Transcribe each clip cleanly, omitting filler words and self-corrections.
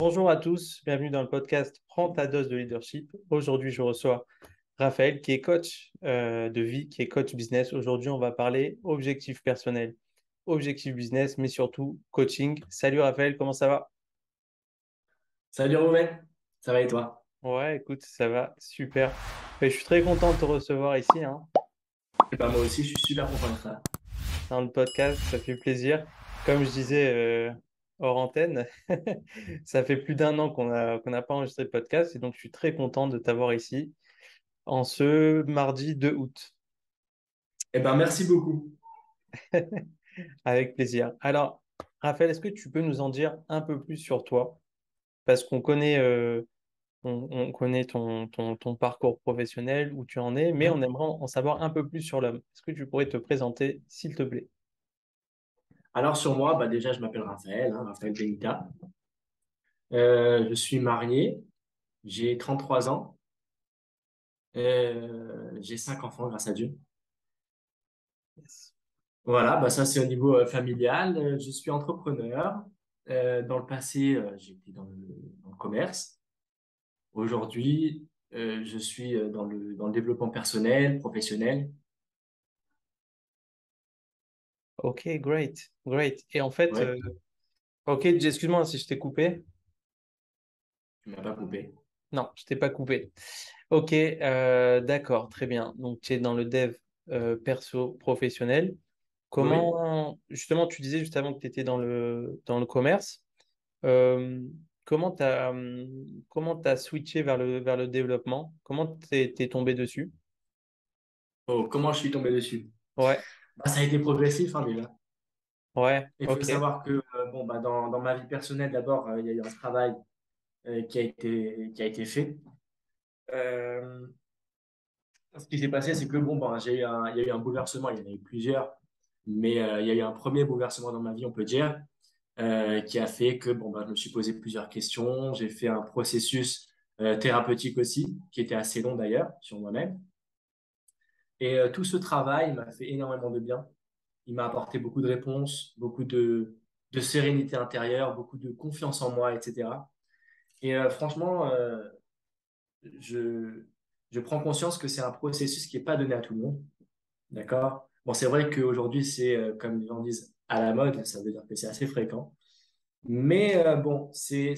Bonjour à tous, bienvenue dans le podcast Prends ta dose de leadership. Aujourd'hui, je reçois Raphaël qui est coach de vie, qui est coach business. Aujourd'hui, on va parler objectif personnel, objectif business, mais surtout coaching. Salut Raphaël, comment ça va? Salut Romain, ça va et toi? Ouais, écoute, ça va, super. Je suis très content de te recevoir ici, hein, Et bah moi aussi, je suis super content de ça. dans le podcast, ça fait plaisir. Comme je disais hors antenne, ça fait plus d'un an qu'on n'a pas enregistré de podcast et donc je suis très content de t'avoir ici en ce mardi 2 août. Et ben merci beaucoup. Avec plaisir. Alors, Raphaël, est-ce que tu peux nous en dire un peu plus sur toi? Parce qu'on connaît, on connaît ton parcours professionnel, où tu en es, mais on Mhm. aimerait en savoir un peu plus sur l'homme. Est-ce que tu pourrais te présenter, s'il te plaît? Alors sur moi, bah déjà je m'appelle Raphaël, Raphaël Benita. Je suis marié, j'ai 33 ans, j'ai 5 enfants grâce à Dieu. Yes. Voilà, bah ça c'est au niveau familial. Je suis entrepreneur. Dans le passé, j'étais dans le commerce. Aujourd'hui, je suis dans le développement personnel, professionnel. Ok, great, great. Et en fait, Ouais, ok, excuse-moi si je t'ai coupé. tu m'as pas coupé. Non, je t'ai pas coupé. Ok, d'accord, très bien. Donc, tu es dans le dev perso professionnel. Oui. Comment, justement, tu disais juste avant que tu étais dans le commerce. Euh, comment t'as switché vers le développement? Comment t'es tombé dessus? Oh, comment je suis tombé dessus? Ouais, Bah, ça a été progressif, déjà. ouais, Il faut ok, savoir que bon, bah, dans ma vie personnelle, d'abord, il y a eu un travail qui a été fait. Euh, Ce qui s'est passé, c'est que bon, bah, il y a eu un bouleversement, il y en a eu plusieurs, mais il y a eu un premier bouleversement dans ma vie, on peut dire, qui a fait que bon, bah, je me suis posé plusieurs questions. J'ai fait un processus thérapeutique aussi, qui était assez long d'ailleurs, sur moi-même. Et tout ce travail m'a fait énormément de bien. Il m'a apporté beaucoup de réponses, beaucoup de sérénité intérieure, beaucoup de confiance en moi, etc. Et franchement, je, je prends conscience que c'est un processus qui n'est pas donné à tout le monde. D'accord? Bon, c'est vrai qu'aujourd'hui, c'est, comme les gens disent, à la mode, ça veut dire que c'est assez fréquent. Mais bon, c'est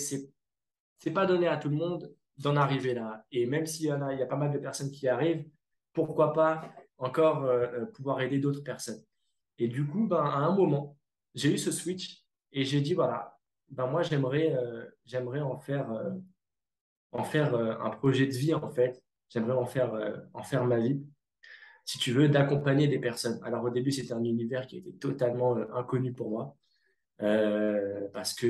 pas donné à tout le monde d'en arriver là. Et même il y a pas mal de personnes qui y arrivent, pourquoi pas encore pouvoir aider d'autres personnes. Et du coup, ben, à un moment, j'ai eu ce switch et j'ai dit, voilà, ben, moi, j'aimerais en faire un projet de vie, en fait. J'aimerais en faire ma vie, si tu veux, d'accompagner des personnes. Alors, au début, c'était un univers qui était totalement inconnu pour moi, parce que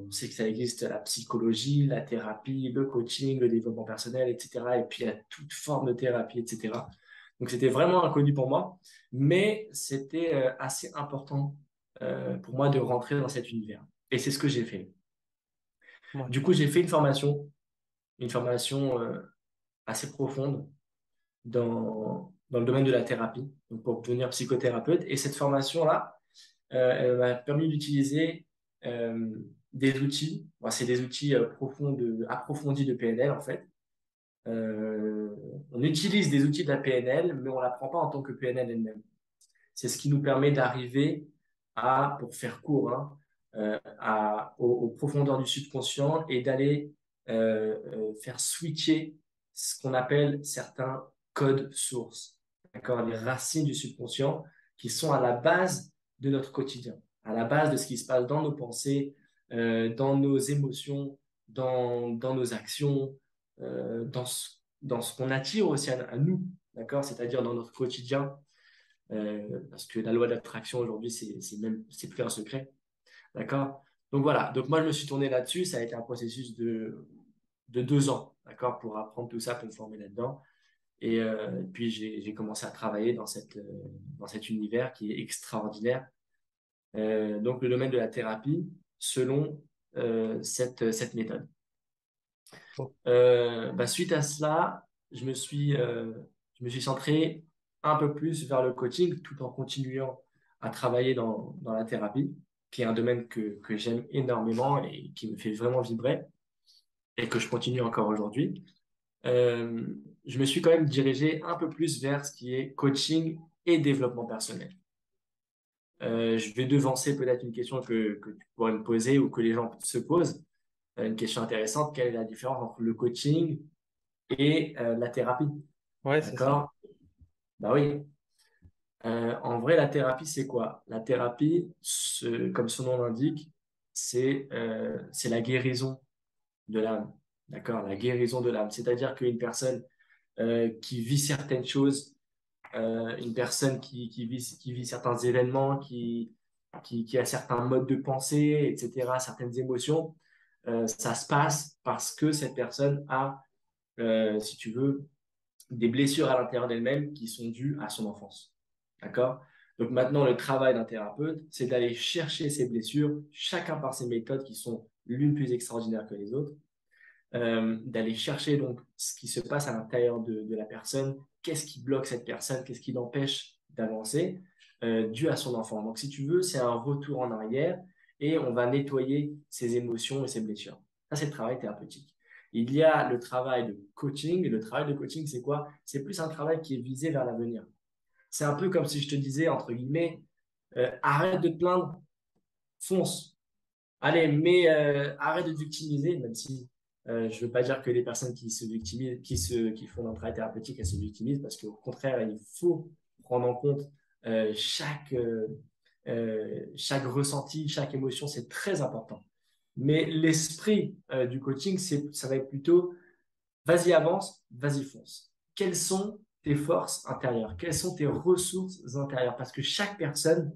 on sait que ça existe la psychologie, la thérapie, le coaching, le développement personnel, etc. Et puis, il y a toute forme de thérapie, etc. Donc, c'était vraiment inconnu pour moi, mais c'était assez important pour moi de rentrer dans cet univers. Et c'est ce que j'ai fait. ouais, Du coup, j'ai fait une formation assez profonde dans le domaine de la thérapie, donc pour devenir psychothérapeute. Et cette formation-là, elle m'a permis d'utiliser euh, des outils. Bon, c'est des outils approfondis de PNL, en fait. Euh, on utilise des outils de la PNL, mais on ne l'apprend pas en tant que PNL elle-même. C'est ce qui nous permet d'arriver pour faire court, aux profondeurs du subconscient et d'aller faire switcher ce qu'on appelle certains codes sources, d'accord, les racines du subconscient qui sont à la base de notre quotidien, à la base de ce qui se passe dans nos pensées, dans nos émotions, dans nos actions, dans ce qu'on attire aussi à nous, d'accord, c'est-à-dire dans notre quotidien, parce que la loi d'attraction aujourd'hui, c'est plus un secret, d'accord? Donc voilà. Donc moi, je me suis tourné là-dessus. Ça a été un processus de 2 ans, d'accord, pour apprendre tout ça, pour me former là-dedans. Et puis j'ai commencé à travailler dans cet univers qui est extraordinaire. Donc le domaine de la thérapie, selon cette méthode. oh, Bah, suite à cela, je me suis centré un peu plus vers le coaching tout en continuant à travailler dans la thérapie. qui est un domaine que j'aime énormément et qui me fait vraiment vibrer et que je continue encore aujourd'hui, euh, je me suis quand même dirigé un peu plus vers ce qui est coaching et développement personnel. Je vais devancer peut-être une question que tu pourrais me poser ou que les gens se posent. Une question intéressante, quelle est la différence entre le coaching et la thérapie? Ouais, c'est ça. D'accord? Bah oui. En vrai, la thérapie, c'est quoi? La thérapie, comme son nom l'indique, c'est la guérison de l'âme. D'accord? La guérison de l'âme. C'est-à-dire qu'une personne qui vit certaines choses, une personne qui vit certains événements, qui a certains modes de pensée, etc., certaines émotions, ça se passe parce que cette personne a, si tu veux, des blessures à l'intérieur d'elle-même qui sont dues à son enfance. D'accord? Donc maintenant, le travail d'un thérapeute, c'est d'aller chercher ces blessures, chacun par ses méthodes qui sont l'une plus extraordinaire que les autres, d'aller chercher donc ce qui se passe à l'intérieur de la personne, qu'est-ce qui bloque cette personne, qu'est-ce qui l'empêche d'avancer, dû à son enfant. Donc si tu veux, c'est un retour en arrière et on va nettoyer ses émotions et ses blessures. Ça, c'est le travail thérapeutique. Il y a le travail de coaching. Et le travail de coaching, c'est quoi? C'est plus un travail qui est visé vers l'avenir. C'est un peu comme si je te disais, entre guillemets, arrête de te plaindre, fonce. Allez, mais arrête de te victimiser, même si je ne veux pas dire que les personnes qui se victimisent, qui font un travail thérapeutique, elles se victimisent, parce qu'au contraire, il faut prendre en compte euh, chaque, euh, chaque ressenti, chaque émotion, c'est très important. Mais l'esprit du coaching, ça va être plutôt vas-y, avance, vas-y, fonce. Quelles sont tes forces intérieures? Quelles sont tes ressources intérieures? Parce que chaque personne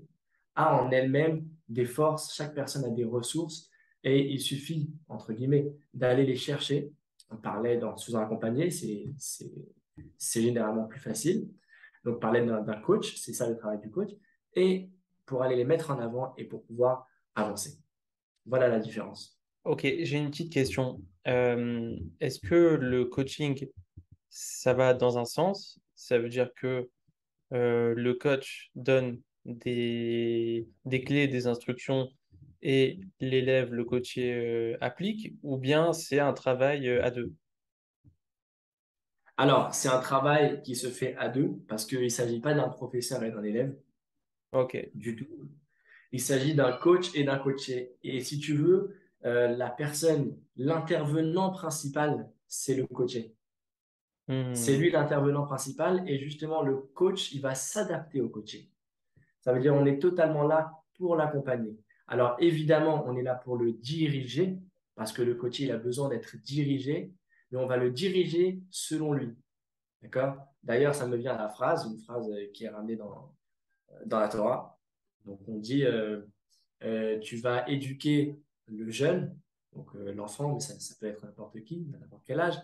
a en elle-même des forces, chaque personne a des ressources et il suffit, entre guillemets, d'aller les chercher. On parlait sous un accompagné, c'est généralement plus facile. Donc, parler d'un coach, c'est ça le travail du coach, et pour aller les mettre en avant et pour pouvoir avancer. Voilà la différence. Ok, j'ai une petite question. Est-ce que le coaching, ça va dans un sens? Ça veut dire que le coach donne des clés, des instructions et l'élève, le coaché, applique, ou bien c'est un travail à deux? Alors, c'est un travail qui se fait à deux parce qu'il ne s'agit pas d'un professeur et d'un élève Ok. du tout. Il s'agit d'un coach et d'un coaché. Et si tu veux, la personne, l'intervenant principal, c'est le coaché. C'est Hmm. lui l'intervenant principal et justement le coach, il va s'adapter au coaché. Ça veut dire on est totalement là pour l'accompagner. Alors évidemment, on est là pour le diriger parce que le coaché, il a besoin d'être dirigé, mais on va le diriger selon lui. D'accord? D'ailleurs, ça me vient à la phrase, une phrase qui est ramenée dans la Torah. Donc on dit tu vas éduquer le jeune, donc l'enfant, mais ça peut être n'importe qui, à n'importe quel âge,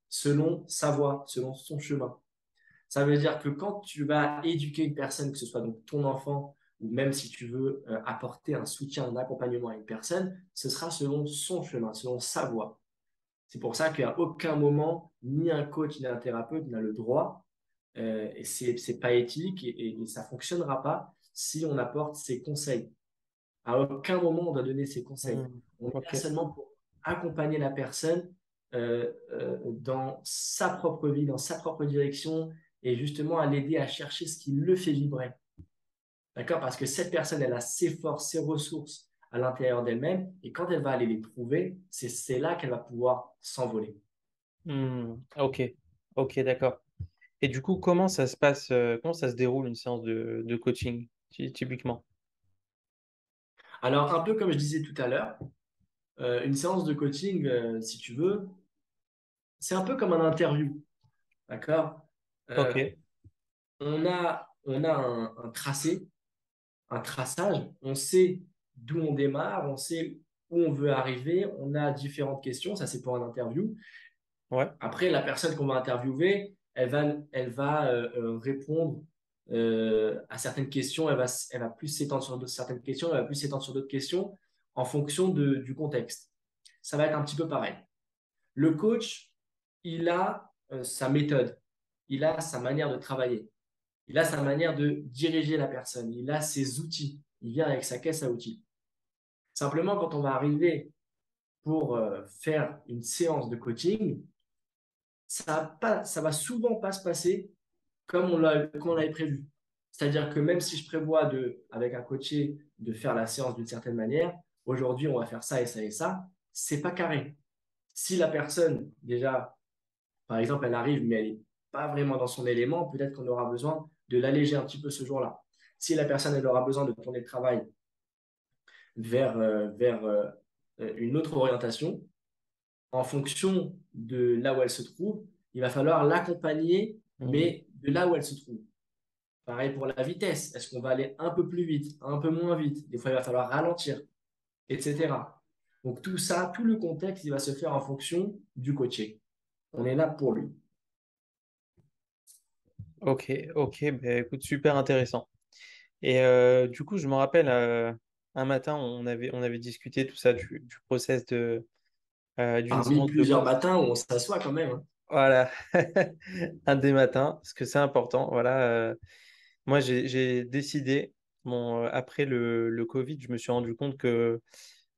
selon sa voie, selon son chemin. Ça veut dire que quand tu vas éduquer une personne, que ce soit donc ton enfant, ou même si tu veux apporter un soutien, un accompagnement à une personne, ce sera selon son chemin, selon sa voie. C'est pour ça qu'à aucun moment, ni un coach, ni un thérapeute n'a le droit, et c'est pas éthique, et ça fonctionnera pas si on apporte ses conseils. À aucun moment, on doit donner ses conseils. Hmm. On est là Ok. seulement pour accompagner la personne dans sa propre vie, dans sa propre direction, et justement à l'aider à chercher ce qui le fait vibrer. D'accord? Parce que cette personne, elle a ses forces, ses ressources à l'intérieur d'elle-même, et quand elle va aller les trouver, c'est là qu'elle va pouvoir s'envoler. Hmm. Ok. Ok, d'accord. Et du coup, comment ça se passe, comment ça se déroule une séance de coaching, typiquement? Alors, un peu comme je disais tout à l'heure, une séance de coaching, si tu veux, c'est un peu comme un interview. D'accord? Ok. Euh, on a un tracé, un traçage, on sait d'où on démarre, on sait où on veut arriver, on a différentes questions, ça c'est pour un interview. Ouais. Après, la personne qu'on va interviewer, elle va répondre à certaines questions, elle va plus s'étendre sur certaines questions, elle va plus s'étendre sur d'autres questions en fonction du contexte. Ça va être un petit peu pareil. Le coach, il a sa méthode, il a sa manière de travailler, il a sa manière de diriger la personne, il a ses outils, il vient avec sa caisse à outils. Simplement, quand on va arriver pour faire une séance de coaching, ça va souvent pas se passer comme on l'avait prévu. C'est-à-dire que même si je prévois avec un coaché de faire la séance d'une certaine manière, aujourd'hui on va faire ça et ça et ça, c'est pas carré. Si la personne, déjà, par exemple, elle arrive, mais elle n'est pas vraiment dans son élément, peut-être qu'on aura besoin de l'alléger un petit peu ce jour-là. Si la personne, elle aura besoin de tourner le travail vers une autre orientation, en fonction de là où elle se trouve, il va falloir l'accompagner, Hmm. mais de là où elle se trouve. Pareil pour la vitesse. Est-ce qu'on va aller un peu plus vite, un peu moins vite? Des fois, il va falloir ralentir, etc. Donc tout ça, tout le contexte, il va se faire en fonction du coaché. On est là pour lui. Ok, ok, ben, écoute, super intéressant. Et du coup, je me rappelle, un matin, on avait discuté tout ça du process d'une Parmi séance de plusieurs coach. matins où on s'assoit quand même, hein. Voilà, un des matins, parce que c'est important. Voilà, moi, j'ai décidé, bon, après le Covid, je me suis rendu compte que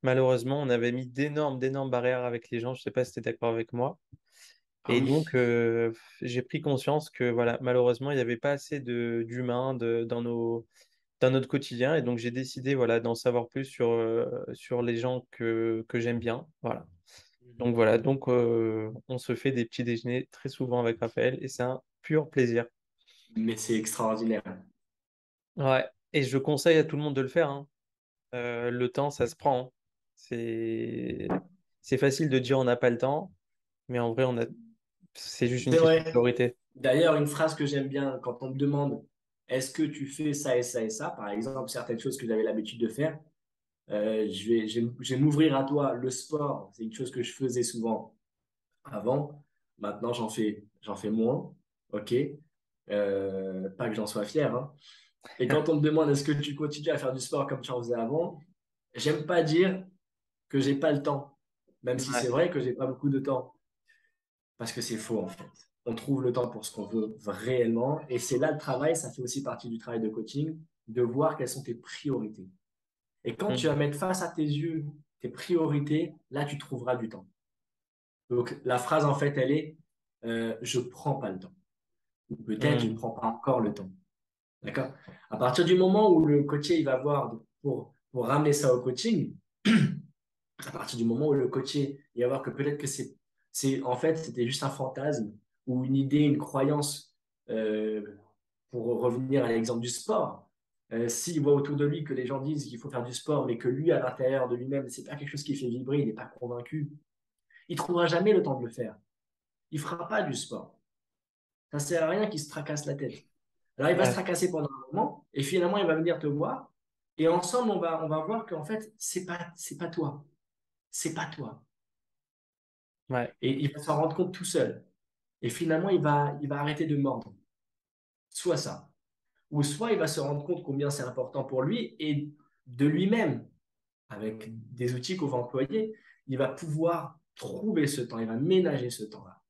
malheureusement, on avait mis d'énormes barrières avec les gens. Je sais pas si tu es d'accord avec moi. Ah Et oui. donc, j'ai pris conscience que, voilà, malheureusement, il n'y avait pas assez d'humains dans notre quotidien. Et donc, j'ai décidé, voilà, d'en savoir plus sur les gens que j'aime bien. Voilà. Donc, voilà. Donc, on se fait des petits déjeuners très souvent avec Raphaël et c'est un pur plaisir. Mais c'est extraordinaire. Ouais. Et je conseille à tout le monde de le faire, hein. Le temps, ça se prend, hein. C'est facile de dire on n'a pas le temps, mais en vrai, c'est juste une C'est question de vrai. priorité. D'ailleurs, une phrase que j'aime bien quand on me demande est-ce que tu fais ça et ça et ça, par exemple, certaines choses que j'avais l'habitude de faire, je vais m'ouvrir à toi. Le sport, c'est une chose que je faisais souvent avant. Maintenant, j'en fais moins. OK. Pas que j'en sois fier, hein. Et quand on me demande est-ce que tu continues à faire du sport comme tu en faisais avant, j'aime pas dire que j'ai pas le temps, même si c'est Ouais. vrai que j'ai pas beaucoup de temps, parce que c'est faux en fait. On trouve le temps pour ce qu'on veut réellement, et c'est là le travail. Ça fait aussi partie du travail de coaching, de voir quelles sont tes priorités. Et quand tu vas Mm. mettre face à tes yeux tes priorités, là tu trouveras du temps. Donc la phrase en fait, elle est je prends pas le temps, ou peut-être je ne Mm. prends pas encore le temps. D'accord? À partir du moment où le coaché il va voir pour ramener ça au coaching, à partir du moment où le coaché il va voir que peut-être que en fait c'était juste un fantasme ou une idée, une croyance, pour revenir à l'exemple du sport. S'il voit autour de lui que les gens disent qu'il faut faire du sport, mais que lui, à l'intérieur de lui-même, c'est pas quelque chose qui fait vibrer, il n'est pas convaincu, il trouvera jamais le temps de le faire. Il fera pas du sport. Ça sert à rien qu'il se tracasse la tête. Alors, il va se Ouais. tracasser pendant un moment, et finalement, il va venir te voir, et ensemble, on va voir qu'en fait, c'est pas toi. C'est pas toi. Ouais. Et il va s'en rendre compte tout seul. Et finalement, il va arrêter de mordre. Soit ça. Ou soit il va se rendre compte combien c'est important pour lui et de lui-même, avec des outils qu'on va employer, il va pouvoir trouver ce temps, il va ménager ce temps-là.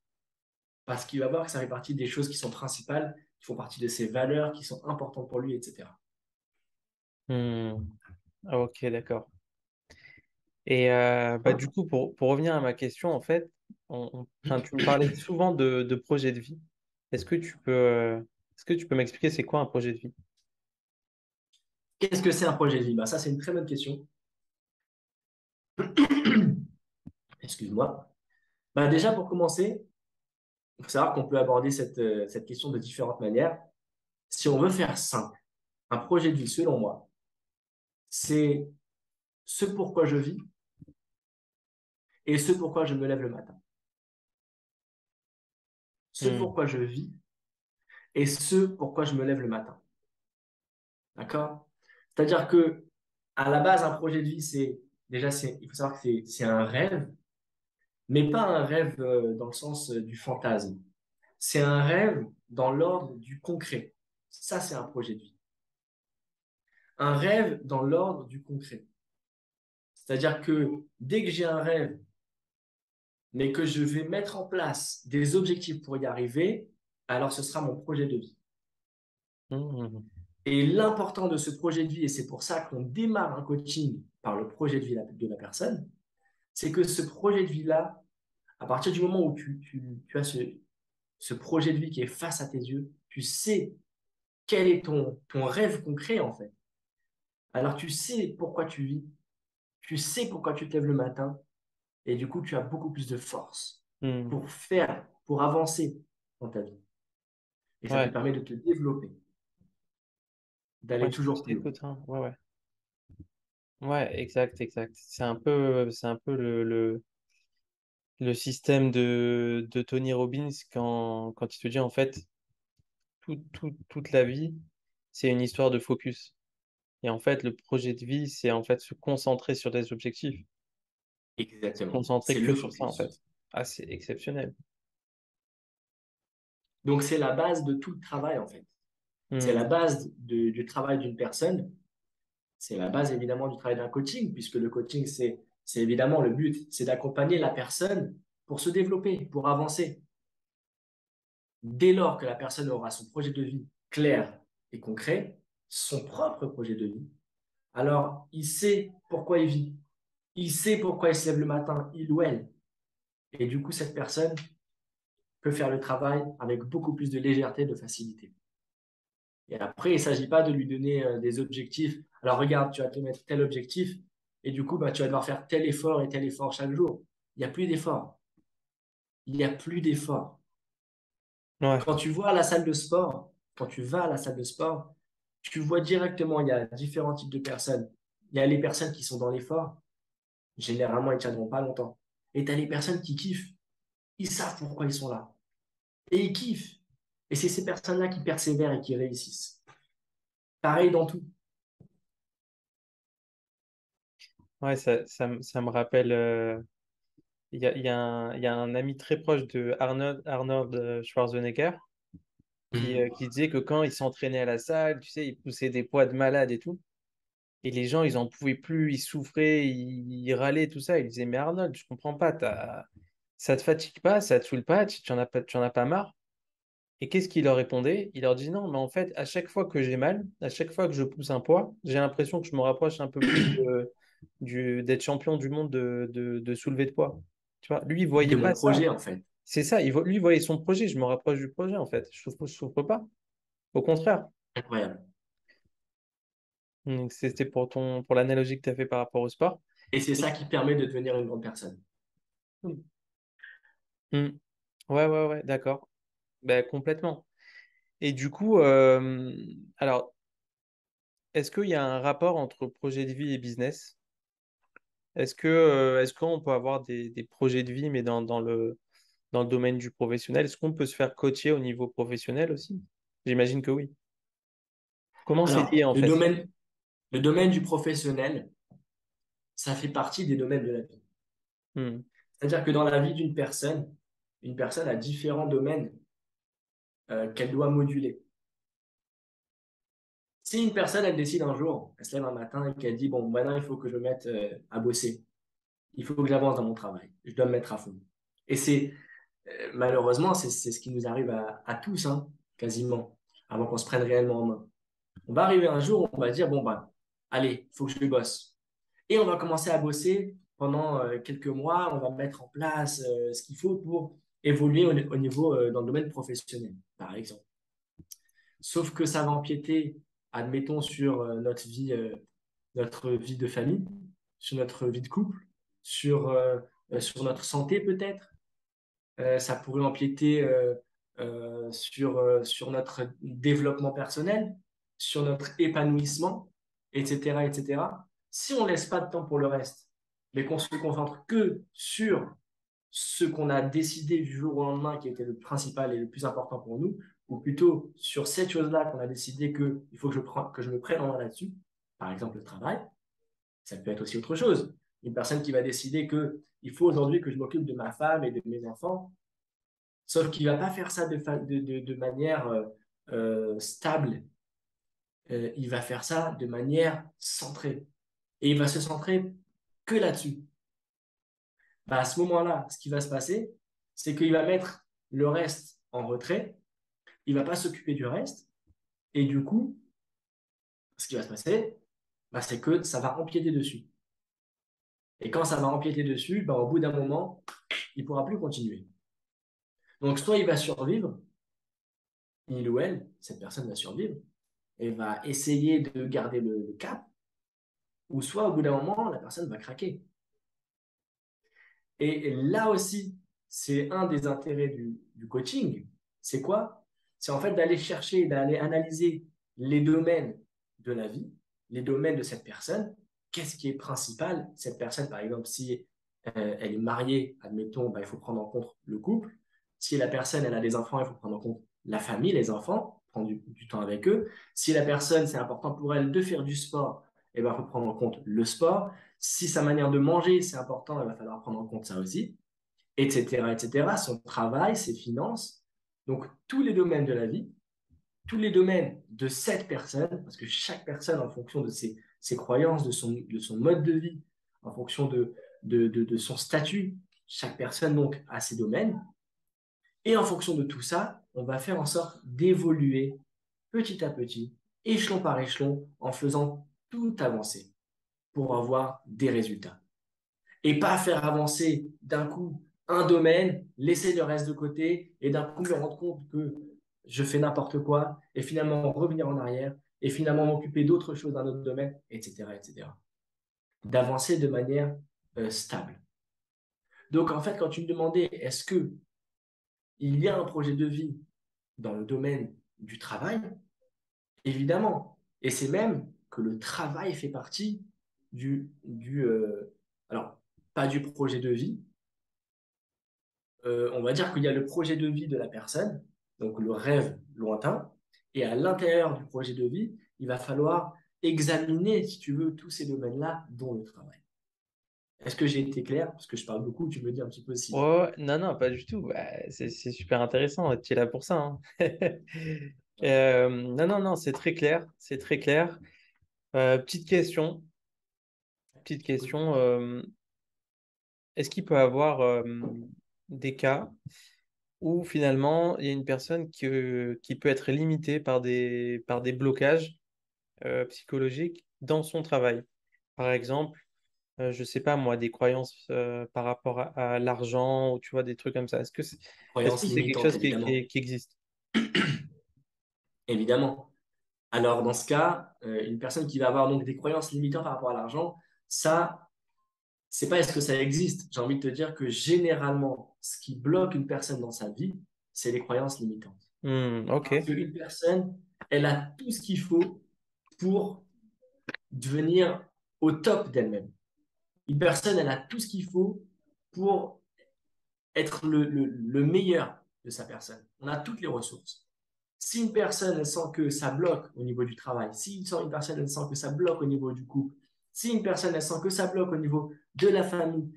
Parce qu'il va voir que ça fait partie des choses qui sont principales, qui font partie de ses valeurs, qui sont importantes pour lui, etc. Mm. Ok, d'accord. Et bah, du coup, pour revenir à ma question, en fait, enfin, tu me parlais souvent de projet de vie. Est-ce que tu peux m'expliquer c'est quoi un projet de vie? Qu'est-ce que c'est un projet de vie? Bah, ça, c'est une très bonne question. Excuse-moi. Bah, déjà, pour commencer, il faut savoir qu'on peut aborder cette question de différentes manières. Si on veut faire simple, un projet de vie, selon moi, c'est ce pourquoi je vis et ce pourquoi je me lève le matin. Ce Mm. pourquoi je vis et ce pourquoi je me lève le matin. D'accord? C'est-à-dire que à la base, un projet de vie, il faut savoir que c'est un rêve, mais pas un rêve dans le sens du fantasme. C'est un rêve dans l'ordre du concret. Ça, c'est un projet de vie. Un rêve dans l'ordre du concret. C'est-à-dire que dès que j'ai un rêve, mais que je vais mettre en place des objectifs pour y arriver, alors ce sera mon projet de vie. Mm. Et l'important de ce projet de vie, et c'est pour ça qu'on démarre un coaching par le projet de vie de la personne, c'est que ce projet de vie-là, à partir du moment où tu as ce projet de vie qui est face à tes yeux, tu sais quel est ton rêve concret en fait. Alors tu sais pourquoi tu vis, tu sais pourquoi tu te lèves le matin, et du coup tu as beaucoup plus de force Hmm. pour faire, pour avancer dans ta vie. Et ça te Ouais, permet de te développer, ouais, d'aller je toujours plus loin. t'écoute, hein. Ouais, ouais. Ouais, exact, exact. C'est un peu le système de Tony Robbins quand il te dit en fait, toute la vie, c'est une histoire de focus. Et en fait, le projet de vie, c'est en fait se concentrer sur des objectifs, se Exactement. concentrer C'est que le sur ça en fait. focus. Ah, c'est exceptionnel. Donc c'est la base de tout le travail en fait. C'est la Hmm. base du travail d'une personne. C'est la base évidemment du travail d'un coaching, puisque le coaching, c'est évidemment le but, c'est d'accompagner la personne pour se développer, pour avancer. Dès lors que la personne aura son projet de vie clair et concret, son propre projet de vie, alors il sait pourquoi il vit, il sait pourquoi il se lève le matin, il ou elle. Et du coup, cette personne peut faire le travail avec beaucoup plus de légèreté, de facilité. Et après, il ne s'agit pas de lui donner des objectifs. Alors regarde, tu vas te mettre tel objectif et du coup, bah, tu vas devoir faire tel effort et tel effort chaque jour. Il n'y a plus d'effort. Il n'y a plus d'effort. Ouais, Quand tu vois à la salle de sport, quand tu vas à la salle de sport, tu vois directement, il y a différents types de personnes. Il y a les personnes qui sont dans l'effort. Généralement, ils ne tiendront pas longtemps. Et tu as les personnes qui kiffent. Ils savent pourquoi ils sont là. Et ils kiffent. Et c'est ces personnes-là qui persévèrent et qui réussissent. Pareil dans tout. ouais, ça me rappelle. Il y a un ami très proche de Arnold Schwarzenegger Mhm. qui disait que quand il s'entraînait à la salle, tu sais, il poussait des poids de malade et tout. Et les gens, ils en pouvaient plus, ils souffraient, ils râlaient, tout ça. Ils disaient, mais Arnold, je comprends pas, ça te fatigue pas, ça te saoule pas, tu en as pas marre. Et qu'est-ce qu'il leur répondait? Il leur dit non, mais en fait, à chaque fois que j'ai mal, à chaque fois que je pousse un poids, j'ai l'impression que je me rapproche un peu plus d'être champion du monde de soulever de poids. Tu vois, lui, il voyait De pas mon ça. projet, en fait. C'est ça, lui, il voyait son projet, je me rapproche du projet, en fait. Je souffre pas. Au contraire. Incroyable. Donc, c'était pour l'analogie que tu as fait par rapport au sport. Et c'est ça qui permet de devenir une grande personne. Hmm. Ouais, ouais, ouais, d'accord. Ben, complètement. Et du coup, alors, est-ce qu'il y a un rapport entre projet de vie et business? Est-ce qu'on peut avoir des projets de vie, mais dans le domaine du professionnel? Est-ce qu'on peut se faire coacher au niveau professionnel aussi? J'imagine que oui. Comment c'est lié Alors, en fait? le domaine du professionnel, ça fait partie des domaines de la vie. Hmm. C'est-à-dire que dans la vie d'une personne, une personne a différents domaines qu'elle doit moduler. Si une personne, elle décide un jour, elle se lève un matin et qu'elle dit, bon, maintenant, il faut que je me mette à bosser. Il faut que j'avance dans mon travail. Je dois me mettre à fond. Et malheureusement, c'est ce qui nous arrive à tous, hein, quasiment, avant qu'on se prenne réellement en main. On va arriver un jour où on va dire, bon, bah, allez, il faut que je bosse. Et on va commencer à bosser pendant quelques mois. On va mettre en place ce qu'il faut pour évoluer au niveau, dans le domaine professionnel, par exemple. Sauf que ça va empiéter, admettons, sur notre vie de famille, sur notre vie de couple, sur notre santé peut-être. Ça pourrait empiéter sur notre développement personnel, sur notre épanouissement, etc., etc. Si on ne laisse pas de temps pour le reste, mais qu'on se concentre que sur ce qu'on a décidé du jour au lendemain qui était le principal et le plus important pour nous, ou plutôt sur cette chose-là qu'on a décidé qu'il faut que je me prenne en main là-dessus, par exemple le travail, ça peut être aussi autre chose. Une personne qui va décider qu'il faut aujourd'hui que je m'occupe de ma femme et de mes enfants, sauf qu'il ne va pas faire ça de manière stable. Il va faire ça de manière centrée. Et il va se centrer que là-dessus. Bah, à ce moment-là, ce qui va se passer, c'est qu'il va mettre le reste en retrait. Il ne va pas s'occuper du reste. Et du coup, ce qui va se passer, bah, c'est que ça va empiéter dessus. Et quand ça va empiéter dessus, bah, au bout d'un moment, il ne pourra plus continuer. Donc, soit il va survivre, il ou elle, cette personne va survivre, et va essayer de garder le cap, ou soit au bout d'un moment, la personne va craquer. Et là aussi, c'est un des intérêts du coaching. C'est quoi? C'est en fait d'aller chercher, d'aller analyser les domaines de la vie, les domaines de cette personne. Qu'est-ce qui est principal? Cette personne, par exemple, si elle est mariée, admettons, bah, il faut prendre en compte le couple. Si la personne, elle a des enfants, il faut prendre en compte la famille, les enfants, prendre du temps avec eux. Si la personne, c'est important pour elle de faire du sport, eh ben, il faut prendre en compte le sport. Si sa manière de manger, c'est important, il va falloir prendre en compte ça aussi, etc., etc. Son travail, ses finances. Donc, tous les domaines de la vie, tous les domaines de cette personne, parce que chaque personne, en fonction de ses croyances, de son mode de vie, en fonction de son statut, chaque personne, donc, a ses domaines. Et en fonction de tout ça, on va faire en sorte d'évoluer petit à petit, échelon par échelon, en faisant tout avancer pour avoir des résultats et pas faire avancer d'un coup un domaine, laisser le reste de côté et d'un coup me rendre compte que je fais n'importe quoi et finalement revenir en arrière et finalement m'occuper d'autre chose d'un autre domaine, etc., etc. D'avancer de manière stable. Donc en fait, quand tu me demandais est-ce que il y a un projet de vie dans le domaine du travail, évidemment. Et c'est même que le travail fait partie alors, pas du projet de vie, on va dire qu'il y a le projet de vie de la personne, donc le rêve lointain, et à l'intérieur du projet de vie, il va falloir examiner, si tu veux, tous ces domaines-là, dont le travail. Est-ce que j'ai été clair? Parce que je parle beaucoup, tu me dis un petit peu si. Ouais, ouais, non, non, pas du tout. Bah, c'est super intéressant. Tu es là pour ça, hein. Non, non, non, c'est très clair. C'est très clair. Petite question. Petite J'écoute. question. Est-ce qu'il peut y avoir des cas où finalement il y a une personne qui peut être limitée par des blocages psychologiques dans son travail? Par exemple, je sais pas moi, des croyances par rapport à l'argent ou tu vois, des trucs comme ça. Est-ce que Croyance c'est quelque limitante, chose évidemment. qui existe? Évidemment. Alors, dans ce cas, une personne qui va avoir donc des croyances limitantes par rapport à l'argent, ça, c'est pas est-ce que ça existe. J'ai envie de te dire que généralement, ce qui bloque une personne dans sa vie, c'est les croyances limitantes. Ok. Parce qu'une personne, elle a tout ce qu'il faut pour devenir au top d'elle-même. Une personne, elle a tout ce qu'il faut pour être le meilleur de sa personne. On a toutes les ressources. Si une personne elle sent que ça bloque au niveau du travail, si une personne elle sent que ça bloque au niveau du couple, si une personne elle sent que ça bloque au niveau de la famille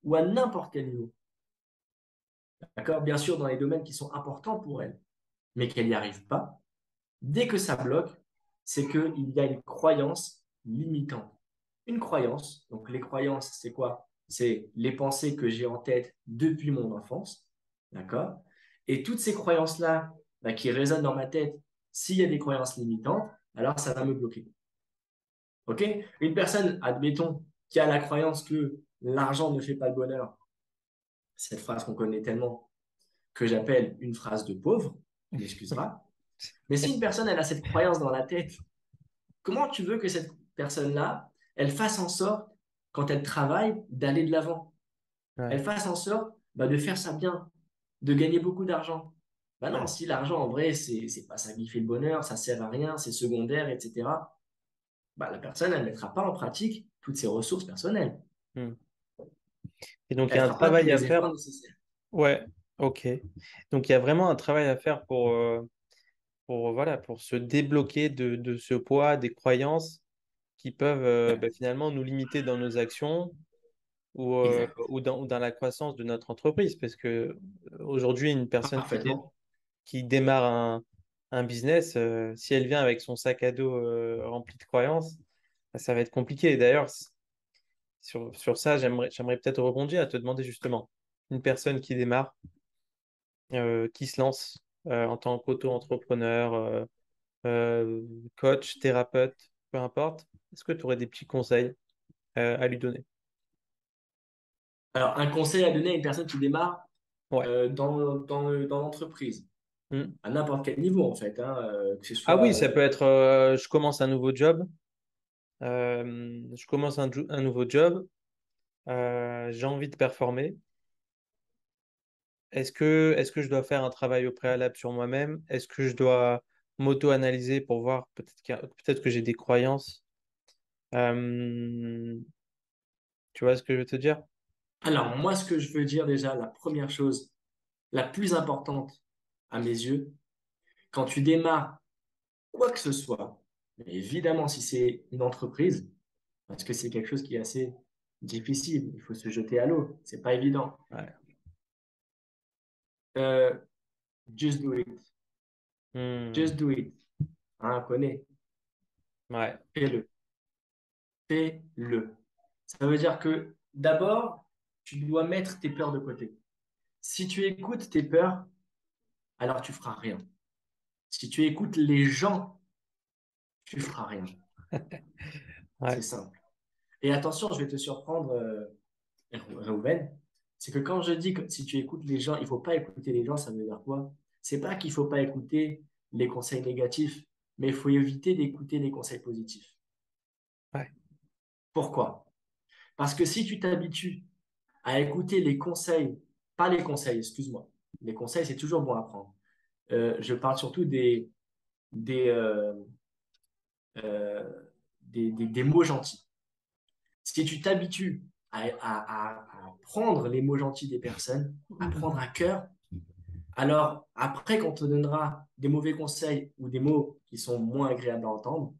ou à n'importe quel niveau, d'accord, bien sûr dans les domaines qui sont importants pour elle, mais qu'elle n'y arrive pas, dès que ça bloque, c'est qu'il y a une croyance limitante. Une croyance, donc les croyances, c'est quoi? C'est les pensées que j'ai en tête depuis mon enfance, d'accord? Et toutes ces croyances-là bah, qui résonnent dans ma tête, s'il y a des croyances limitantes, alors ça va me bloquer. OK? Une personne, admettons, qui a la croyance que l'argent ne fait pas le bonheur, cette phrase qu'on connaît tellement, que j'appelle une phrase de pauvre, tu m'excuseras. Mais si une personne, elle a cette croyance dans la tête, comment tu veux que cette personne-là, elle fasse en sorte, quand elle travaille, d'aller de l'avant? Elle Ouais. fasse en sorte bah, de faire ça bien, de gagner beaucoup d'argent. Bah non, Ouais. si l'argent, en vrai, c'est pas ça qui fait le bonheur, ça sert à rien, c'est secondaire, etc., bah, la personne, elle ne mettra pas en pratique toutes ses ressources personnelles. Hmm. Et donc, il y Elle a un fera pas tous travail à les faire. efforts nécessaires. Ouais, ok. Donc, il y a vraiment un travail à faire voilà, pour se débloquer de ce poids, des croyances qui peuvent bah, finalement nous limiter dans nos actions Exact. ou dans la croissance de notre entreprise. Parce que aujourd'hui, une personne Parfaitement. qui démarre un business, si elle vient avec son sac à dos rempli de croyances, bah, ça va être compliqué. D'ailleurs, sur ça, j'aimerais peut-être rebondir à te demander justement, une personne qui démarre, qui se lance en tant qu'auto-entrepreneur, coach, thérapeute. peu importe. Est-ce que tu aurais des petits conseils à lui donner? Alors, un conseil à donner à une personne qui démarre Ouais. dans l'entreprise, Hmm. à n'importe quel niveau en fait, hein, que ce Ah oui, soit ça peut être je commence un nouveau job. Je commence un nouveau job. J'ai envie de performer. Est-ce que je dois faire un travail au préalable sur moi-même? Est-ce que je dois m'auto-analyser pour voir peut-être que j'ai des croyances? Euh, Tu vois ce que je veux te dire? Alors, moi, ce que je veux dire déjà, la première chose, la plus importante à mes yeux, quand tu démarres quoi que ce soit, mais évidemment, si c'est une entreprise, parce que c'est quelque chose qui est assez difficile, il faut se jeter à l'eau, c'est pas évident. Ouais. Euh, just do it. Hmm. Just do it. Hein, connais, Ouais. fais-le. Fais-le. Ça veut dire que d'abord, tu dois mettre tes peurs de côté. Si tu écoutes tes peurs, alors tu feras rien. Si tu écoutes les gens, tu feras rien. C'est Ouais. simple. Et attention, je vais te surprendre, Reuven, c'est que quand je dis que si tu écoutes les gens, il faut pas écouter les gens, ça veut dire quoi? C'est pas qu'il faut pas écouter les conseils négatifs, mais il faut éviter d'écouter les conseils positifs. Ouais. Pourquoi? Parce que si tu t'habitues à écouter les conseils, pas les conseils, excuse-moi. Les conseils, c'est toujours bon à prendre. Je parle surtout des, euh, euh, des mots gentils. Si tu t'habitues à prendre les mots gentils des personnes, à prendre à cœur, alors après, quand on te donnera des mauvais conseils ou des mots qui sont moins agréables à entendre,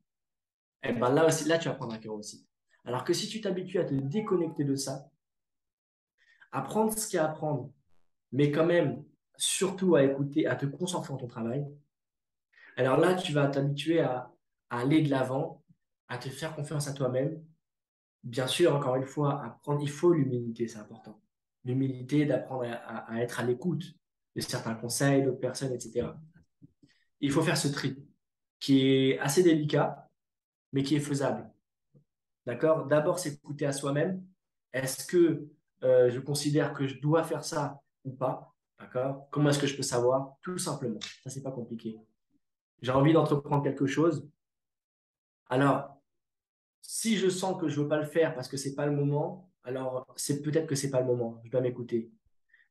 eh ben là aussi, là, tu vas prendre à cœur aussi. Alors que si tu t'habitues à te déconnecter de ça, à prendre ce qu'il y a à prendre, mais quand même, surtout à écouter, à te concentrer dans ton travail, alors là, tu vas t'habituer à aller de l'avant, à te faire confiance à toi-même. Bien sûr, encore une fois, apprendre, il faut l'humilité, c'est important. L'humilité d'apprendre à être à l'écoute de certains conseils, d'autres personnes, etc. Il faut faire ce tri qui est assez délicat, mais qui est faisable. D'accord? D'abord, s'écouter à soi-même. Est-ce que je considère que je dois faire ça ou pas? D'accord? Comment est-ce que je peux savoir? Tout simplement. Ça, c'est pas compliqué. J'ai envie d'entreprendre quelque chose. Alors, si je sens que je veux pas le faire parce que c'est pas le moment, alors c'est peut-être que c'est pas le moment. Je dois m'écouter.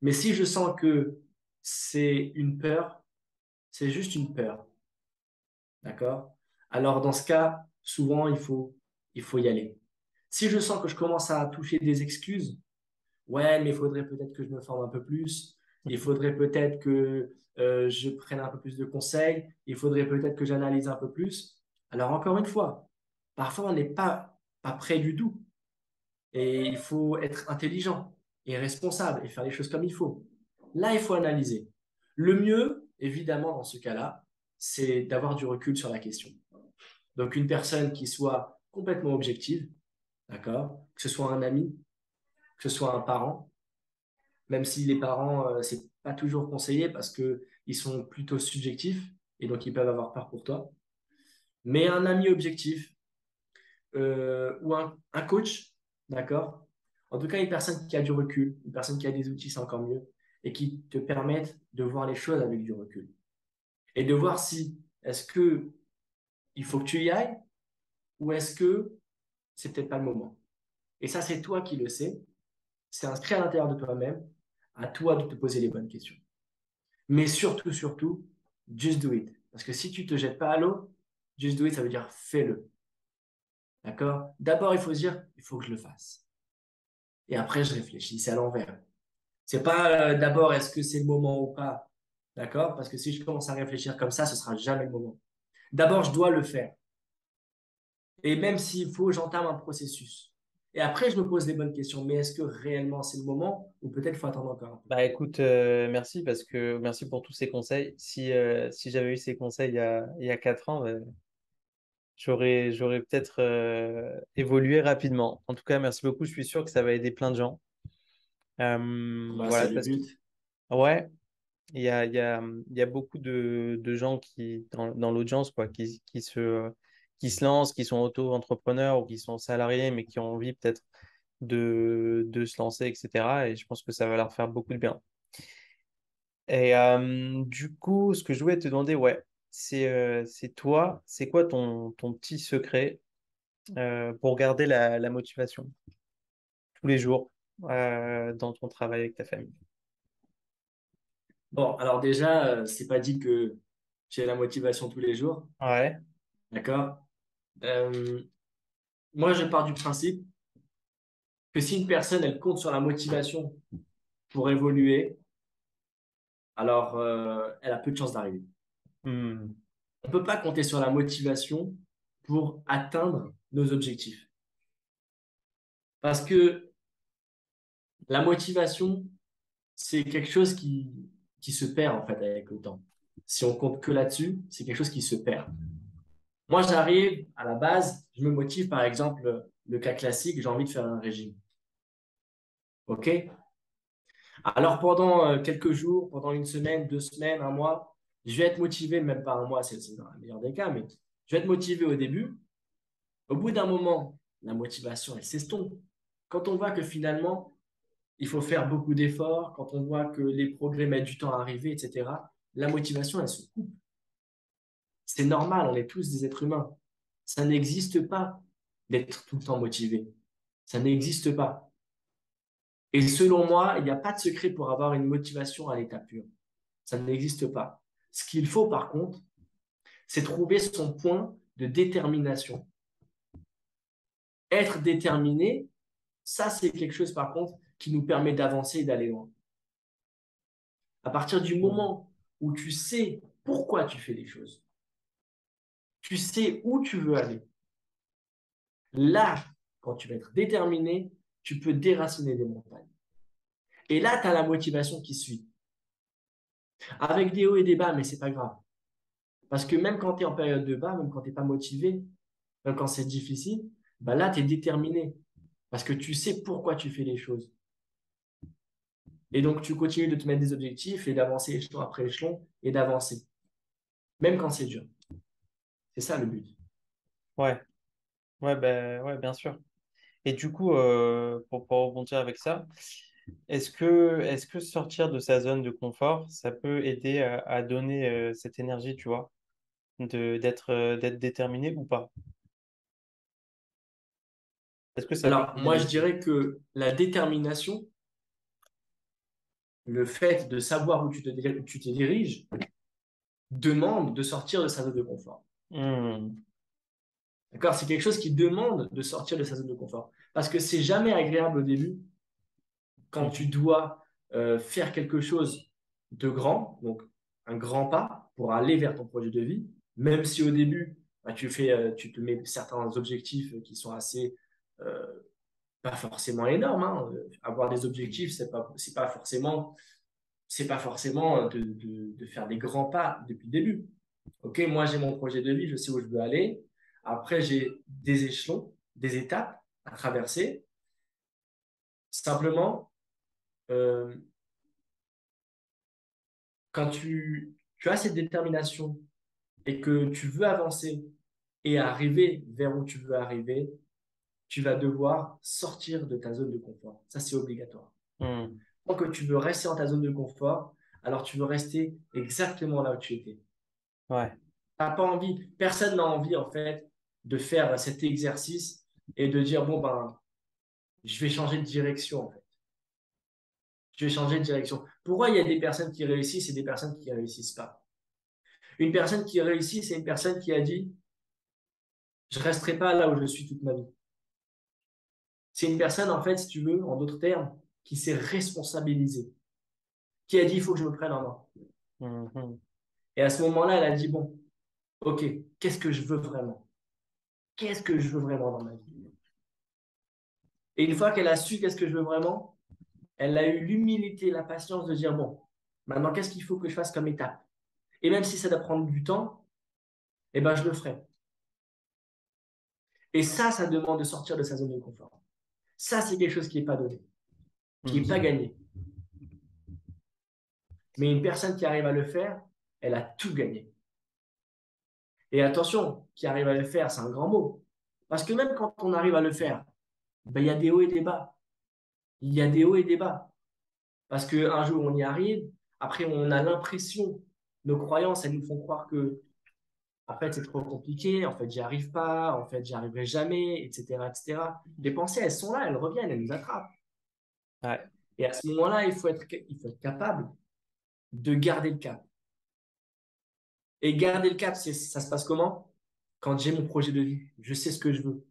Mais si je sens que c'est une peur, c'est juste une peur. D'accord? Alors, dans ce cas, souvent, il faut y aller. Si je sens que je commence à toucher des excuses, ouais, mais il faudrait peut-être que je me forme un peu plus, il faudrait peut-être que je prenne un peu plus de conseils, il faudrait peut-être que j'analyse un peu plus. Alors, encore une fois, parfois, on n'est pas prêt du tout. Et il faut être intelligent et responsable et faire les choses comme il faut. Là, il faut analyser. Le mieux, évidemment, dans ce cas-là, c'est d'avoir du recul sur la question. Donc, une personne qui soit complètement objective, d'accord? Que ce soit un ami, que ce soit un parent, même si les parents, c'est pas toujours conseillé parce que ils sont plutôt subjectifs et donc ils peuvent avoir peur pour toi. Mais un ami objectif ou un coach, d'accord? En tout cas, une personne qui a du recul, une personne qui a des outils, c'est encore mieux, et qui te permettent de voir les choses avec du recul et de voir si est-ce que il faut que tu y ailles ou est-ce que c'est peut-être pas le moment. Et ça, c'est toi qui le sais. C'est inscrit à l'intérieur de toi-même. À toi de te poser les bonnes questions. Mais surtout, surtout, just do it. Parce que si tu te jettes pas à l'eau, just do it, ça veut dire fais-le. D'accord? D'abord, il faut se dire, il faut que je le fasse. Et après, je réfléchis. C'est à l'envers. C'est pas d'abord est-ce que c'est le moment ou pas. D'accord? Parce que si je commence à réfléchir comme ça, ce sera jamais le moment. D'abord, je dois le faire. Et même s'il faut, j'entame un processus. Et après, je me pose les bonnes questions. Mais est-ce que réellement c'est le moment ou peut-être faut attendre encore un peu? Bah écoute, merci pour tous ces conseils. Si j'avais eu ces conseils il y a 4 ans, j'aurais peut-être évolué rapidement. En tout cas, merci beaucoup. Je suis sûr que ça va aider plein de gens. Bah, c'est Voilà, le parce que but. ouais, il y a beaucoup de gens qui dans l'audience quoi, qui se lancent, qui sont auto-entrepreneurs ou qui sont salariés, mais qui ont envie peut-être de se lancer, etc. Et je pense que ça va leur faire beaucoup de bien. Et du coup, ce que je voulais te demander, ouais, c'est toi, c'est quoi ton petit secret pour garder la motivation tous les jours dans ton travail avec ta famille? Bon, alors déjà, c'est pas dit que j'ai la motivation tous les jours, Ouais. d'accord? Euh, Moi, je pars du principe que si une personne, elle compte sur la motivation pour évoluer, alors elle a peu de chances d'arriver. Hmm. On ne peut pas compter sur la motivation pour atteindre nos objectifs. Parce que la motivation, c'est quelque chose qui se perd en fait avec le temps. Si on compte que là-dessus, c'est quelque chose qui se perd. Moi, j'arrive à la base, je me motive par exemple, le cas classique, j'ai envie de faire un régime. OK? Alors pendant quelques jours, pendant une semaine, 2 semaines, un mois, je vais être motivé, même pas un mois, c'est dans le meilleur des cas, mais je vais être motivé au début. Au bout d'un moment, la motivation, elle s'estompe. Quand on voit que finalement, il faut faire beaucoup d'efforts, quand on voit que les progrès mettent du temps à arriver, etc., la motivation, elle se coupe. C'est normal, on est tous des êtres humains. Ça n'existe pas d'être tout le temps motivé. Ça n'existe pas. Et selon moi, il n'y a pas de secret pour avoir une motivation à l'état pur. Ça n'existe pas. Ce qu'il faut, par contre, c'est trouver son point de détermination. Être déterminé, ça, c'est quelque chose, par contre, qui nous permet d'avancer et d'aller loin. À partir du Hmm. moment où tu sais pourquoi tu fais les choses, tu sais où tu veux aller, là, quand tu vas être déterminé, tu peux déraciner des montagnes. Et là, tu as la motivation qui suit. Avec des hauts et des bas, mais c'est pas grave. Parce que même quand tu es en période de bas, même quand tu n'es pas motivé, même quand c'est difficile, bah là, tu es déterminé. Parce que tu sais pourquoi tu fais les choses. Et donc, tu continues de te mettre des objectifs et d'avancer échelon après échelon et d'avancer, même quand c'est dur. C'est ça le but. Ouais, ouais, ben, ouais, bien sûr. Et du coup, pour rebondir avec ça, est-ce que sortir de sa zone de confort, ça peut aider à donner cette énergie, tu vois, d'être déterminé ou pas? Est-ce que ça peut Alors, aider moi, les je deux? dirais que la détermination, le fait de savoir où tu te diriges, demande de sortir de sa zone de confort. Hmm. D'accord? C'est quelque chose qui demande de sortir de sa zone de confort. Parce que c'est jamais agréable au début quand tu Mhm. dois faire quelque chose de grand, donc un grand pas pour aller vers ton projet de vie, même si au début, bah, tu te mets certains objectifs qui sont assez, euh, pas forcément énormes, hein. Avoir des objectifs, c'est pas forcément de faire des grands pas depuis le début. Ok, moi j'ai mon projet de vie, je sais où je veux aller. Après, j'ai des échelons, des étapes à traverser. Simplement, euh, quand tu as cette détermination et que tu veux avancer et arriver vers où tu veux arriver, tu vas devoir sortir de ta zone de confort. Ça, c'est obligatoire. Hmm. Tant que tu veux rester dans ta zone de confort, alors tu veux rester exactement là où tu étais. Ouais. T'as pas envie, personne n'a envie en fait de faire cet exercice et de dire bon ben je vais changer de direction en fait. Je vais changer de direction. Pourquoi il y a des personnes qui réussissent et des personnes qui ne réussissent pas? Une personne qui réussit, c'est une personne qui a dit je resterai pas là où je suis toute ma vie. C'est une personne en fait, si tu veux, en d'autres termes, qui s'est responsabilisée, qui a dit il faut que je me prenne en main. Mhm. Et à ce moment-là, elle a dit bon, ok, qu'est-ce que je veux vraiment? Qu'est-ce que je veux vraiment dans ma vie? Et une fois qu'elle a su qu'est-ce que je veux vraiment, elle a eu l'humilité, la patience de dire, bon, maintenant, qu'est-ce qu'il faut que je fasse comme étape? Et même si ça doit prendre du temps, eh ben, je le ferai. Et ça demande de sortir de sa zone de confort. Ça, c'est quelque chose qui n'est pas donné, qui n'est pas Mhm. gagné. Mais une personne qui arrive à le faire, elle a tout gagné. Et attention, qui arrive à le faire, c'est un grand mot. Parce que même quand on arrive à le faire, ben, il y a des hauts et des bas. Il y a des hauts et des bas. Parce qu'un jour, on y arrive. Après, on a l'impression, nos croyances, elles nous font croire que, en fait, c'est trop compliqué. En fait, j'y arrive pas. En fait, j'y arriverai jamais, etc., etc. Les pensées, elles sont là, elles reviennent, elles nous attrapent. Ouais. Et à ce moment-là, il faut être capable de garder le cap. Et garder le cap, ça se passe comment? Quand j'ai mon projet de vie, je sais ce que je veux,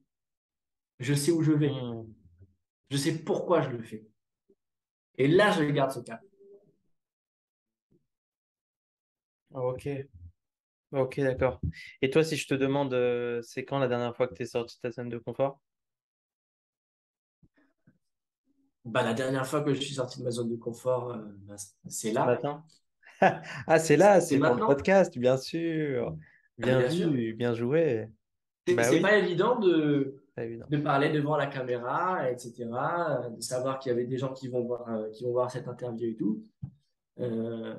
je sais où je vais, Hmm. je sais pourquoi je le fais. Et là, je garde ce cap. Ok. Ok, d'accord. Et toi, si je te demande, c'est quand la dernière fois que tu es sorti de ta zone de confort? Bah, la dernière fois que je suis sorti de ma zone de confort, bah, c'est Ce là, matin? Ah, c'est là, c'est c'est pour le maintenant. podcast, bien sûr. Ah, mais Bien bien sûr, vu, bien joué. c'est Bah c'est oui, pas évident de, pas évident. de parler devant la caméra, etc., de savoir qu'il y avait des gens qui vont voir cette interview et tout. Euh,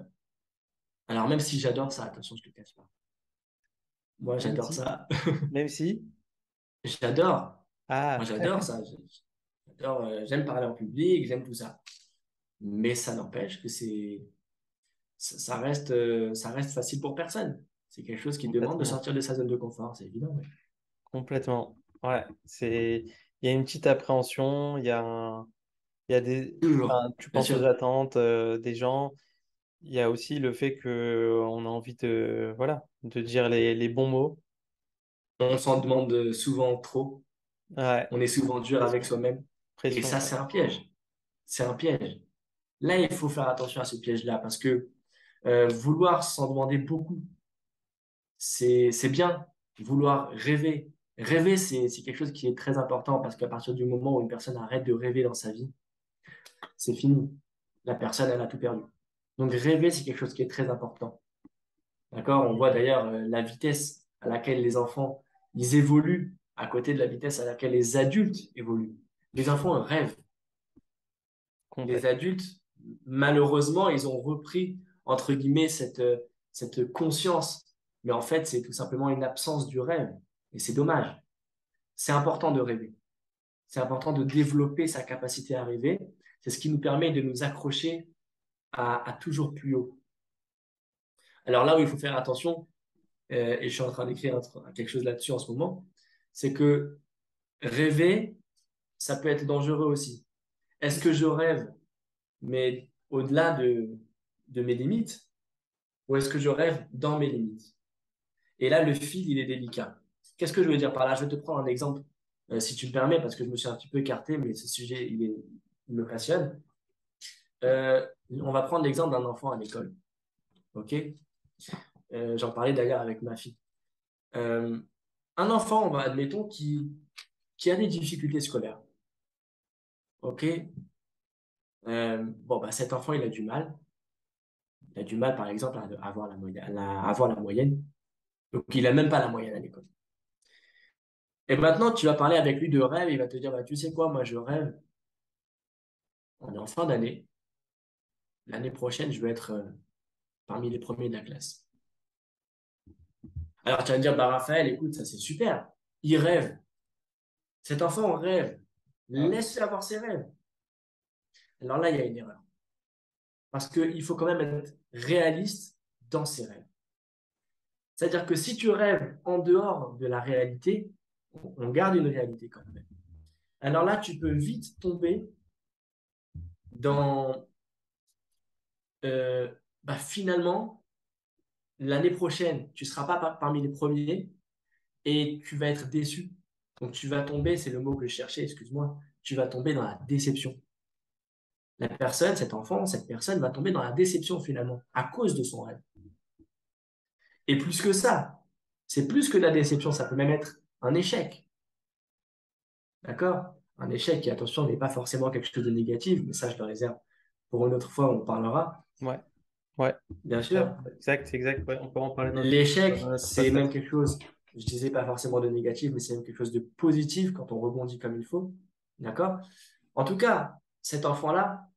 alors, même si j'adore ça, attention, je ne te cache pas. Moi, Même j'adore si, ça. même si. J'adore. Moi, Ah, j'adore ça. J'adore, j'aime parler en public, j'aime tout ça. Mais ça n'empêche que ça reste facile pour personne. C'est quelque chose qui demande de complètement. sortir de sa zone de confort, c'est évident. Ouais. Complètement. Ouais, il y a une petite appréhension, il y a des, Toujours, enfin, tu bien penses aux sûr. attentes des gens. Il y a aussi le fait que on a envie de, voilà, de dire les bons mots. On s'en demande souvent trop. Ouais, On est souvent dur avec pression, soi-même. Et pression. ça, c'est un piège. C'est un piège. Là, il faut faire attention à ce piège-là parce que vouloir s'en demander beaucoup, c'est bien. Vouloir rêver. Rêver, c'est quelque chose qui est très important parce qu'à partir du moment où une personne arrête de rêver dans sa vie, c'est fini. La personne, elle a tout perdu. Donc rêver, c'est quelque chose qui est très important. D'accord? On voit Mhm. d'ailleurs la vitesse à laquelle les enfants, ils évoluent à côté de la vitesse à laquelle les adultes évoluent. Les enfants rêvent. Les Complètement. adultes, malheureusement, ils ont repris, entre guillemets, cette conscience. Mais en fait, c'est tout simplement une absence du rêve. Et c'est dommage. C'est important de rêver. C'est important de développer sa capacité à rêver. C'est ce qui nous permet de nous accrocher à toujours plus haut. Alors là où il faut faire attention, et je suis en train d'écrire quelque chose là-dessus en ce moment, c'est que rêver, ça peut être dangereux aussi. Est-ce que je rêve, mais au-delà de mes limites, ou est-ce que je rêve dans mes limites? Et là, le fil, il est délicat. Qu'est-ce que je veux dire par là? Je vais te prendre un exemple, si tu me permets, parce que je me suis un petit peu écarté, mais ce sujet, il me passionne. On va prendre l'exemple d'un enfant à l'école. OK? J'en parlais d'ailleurs avec ma fille. Euh, un enfant, admettons, qui a des difficultés scolaires. OK? Bon, bah, cet enfant, il a du mal. Il a du mal, par exemple, à avoir la moyenne. Donc, il n'a même pas la moyenne à l'école. Et maintenant, tu vas parler avec lui de rêve, il va te dire, bah, tu sais quoi, moi, je rêve, on est en fin d'année, l'année prochaine, je veux être parmi les premiers de la classe. Alors, tu vas me dire, bah, Raphaël, écoute, ça, c'est super. Il rêve. Cet enfant rêve. Ouais. Laisse-le avoir ses rêves. Alors là, il y a une erreur. Parce qu'il faut quand même être réaliste dans ses rêves. C'est-à-dire que si tu rêves en dehors de la réalité, on garde une réalité quand même. Alors là, tu peux vite tomber dans, euh, bah, finalement, l'année prochaine, tu ne seras pas parmi les premiers et tu vas être déçu. Donc tu vas tomber, c'est le mot que je cherchais, excuse-moi, tu vas tomber dans la déception. La personne, cet enfant, cette personne va tomber dans la déception finalement, à cause de son rêve. Et plus que ça, c'est plus que de la déception, ça peut même être un échec. D'accord? Un échec qui, attention, n'est pas forcément quelque chose de négatif, mais ça, je le réserve pour une autre fois, on en parlera, Ouais. Ouais. bien Ouais. sûr. Exact, exact. Ouais, on peut en parler dans L'échec, notre c'est même podcast. quelque chose, je disais pas forcément de négatif, mais c'est même quelque chose de positif quand on rebondit comme il faut. D'accord? En tout cas, cet enfant-là,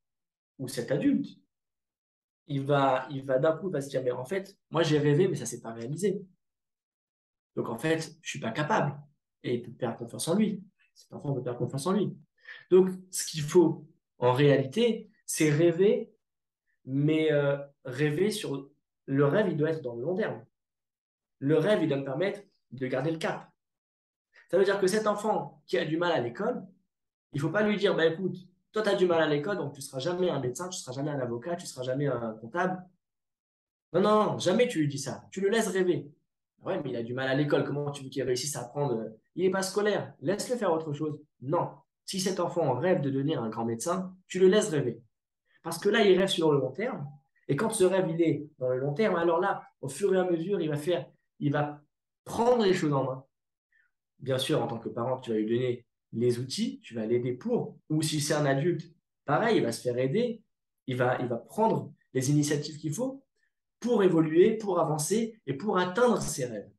ou cet adulte, il va d'un coup, il va se dire, mais en fait, moi j'ai rêvé, mais ça s'est pas réalisé. Donc, en fait, je ne suis pas capable. Et il peut perdre confiance en lui. Cet enfant peut perdre confiance en lui. Donc, ce qu'il faut, en réalité, c'est rêver, mais rêver sur... Le rêve, il doit être dans le long terme. Le rêve, il doit me permettre de garder le cap. Ça veut dire que cet enfant qui a du mal à l'école, il ne faut pas lui dire, bah, écoute, toi, tu as du mal à l'école, donc tu ne seras jamais un médecin, tu ne seras jamais un avocat, tu ne seras jamais un comptable. Non, non, non, jamais tu lui dis ça. Tu le laisses rêver. Ouais, mais il a du mal à l'école. Comment tu veux qu'il réussisse à apprendre? Il n'est pas scolaire. Laisse-le faire autre chose. Non. Si cet enfant rêve de devenir un grand médecin, tu le laisses rêver. Parce que là, il rêve sur le long terme. Et quand ce rêve, il est dans le long terme, alors là, au fur et à mesure, il va prendre les choses en main. Bien sûr, en tant que parent, tu vas lui donner les outils, tu vas l'aider pour. Ou si c'est un adulte, pareil, il va se faire aider. Il va prendre les initiatives qu'il faut pour évoluer, pour avancer et pour atteindre ses rêves.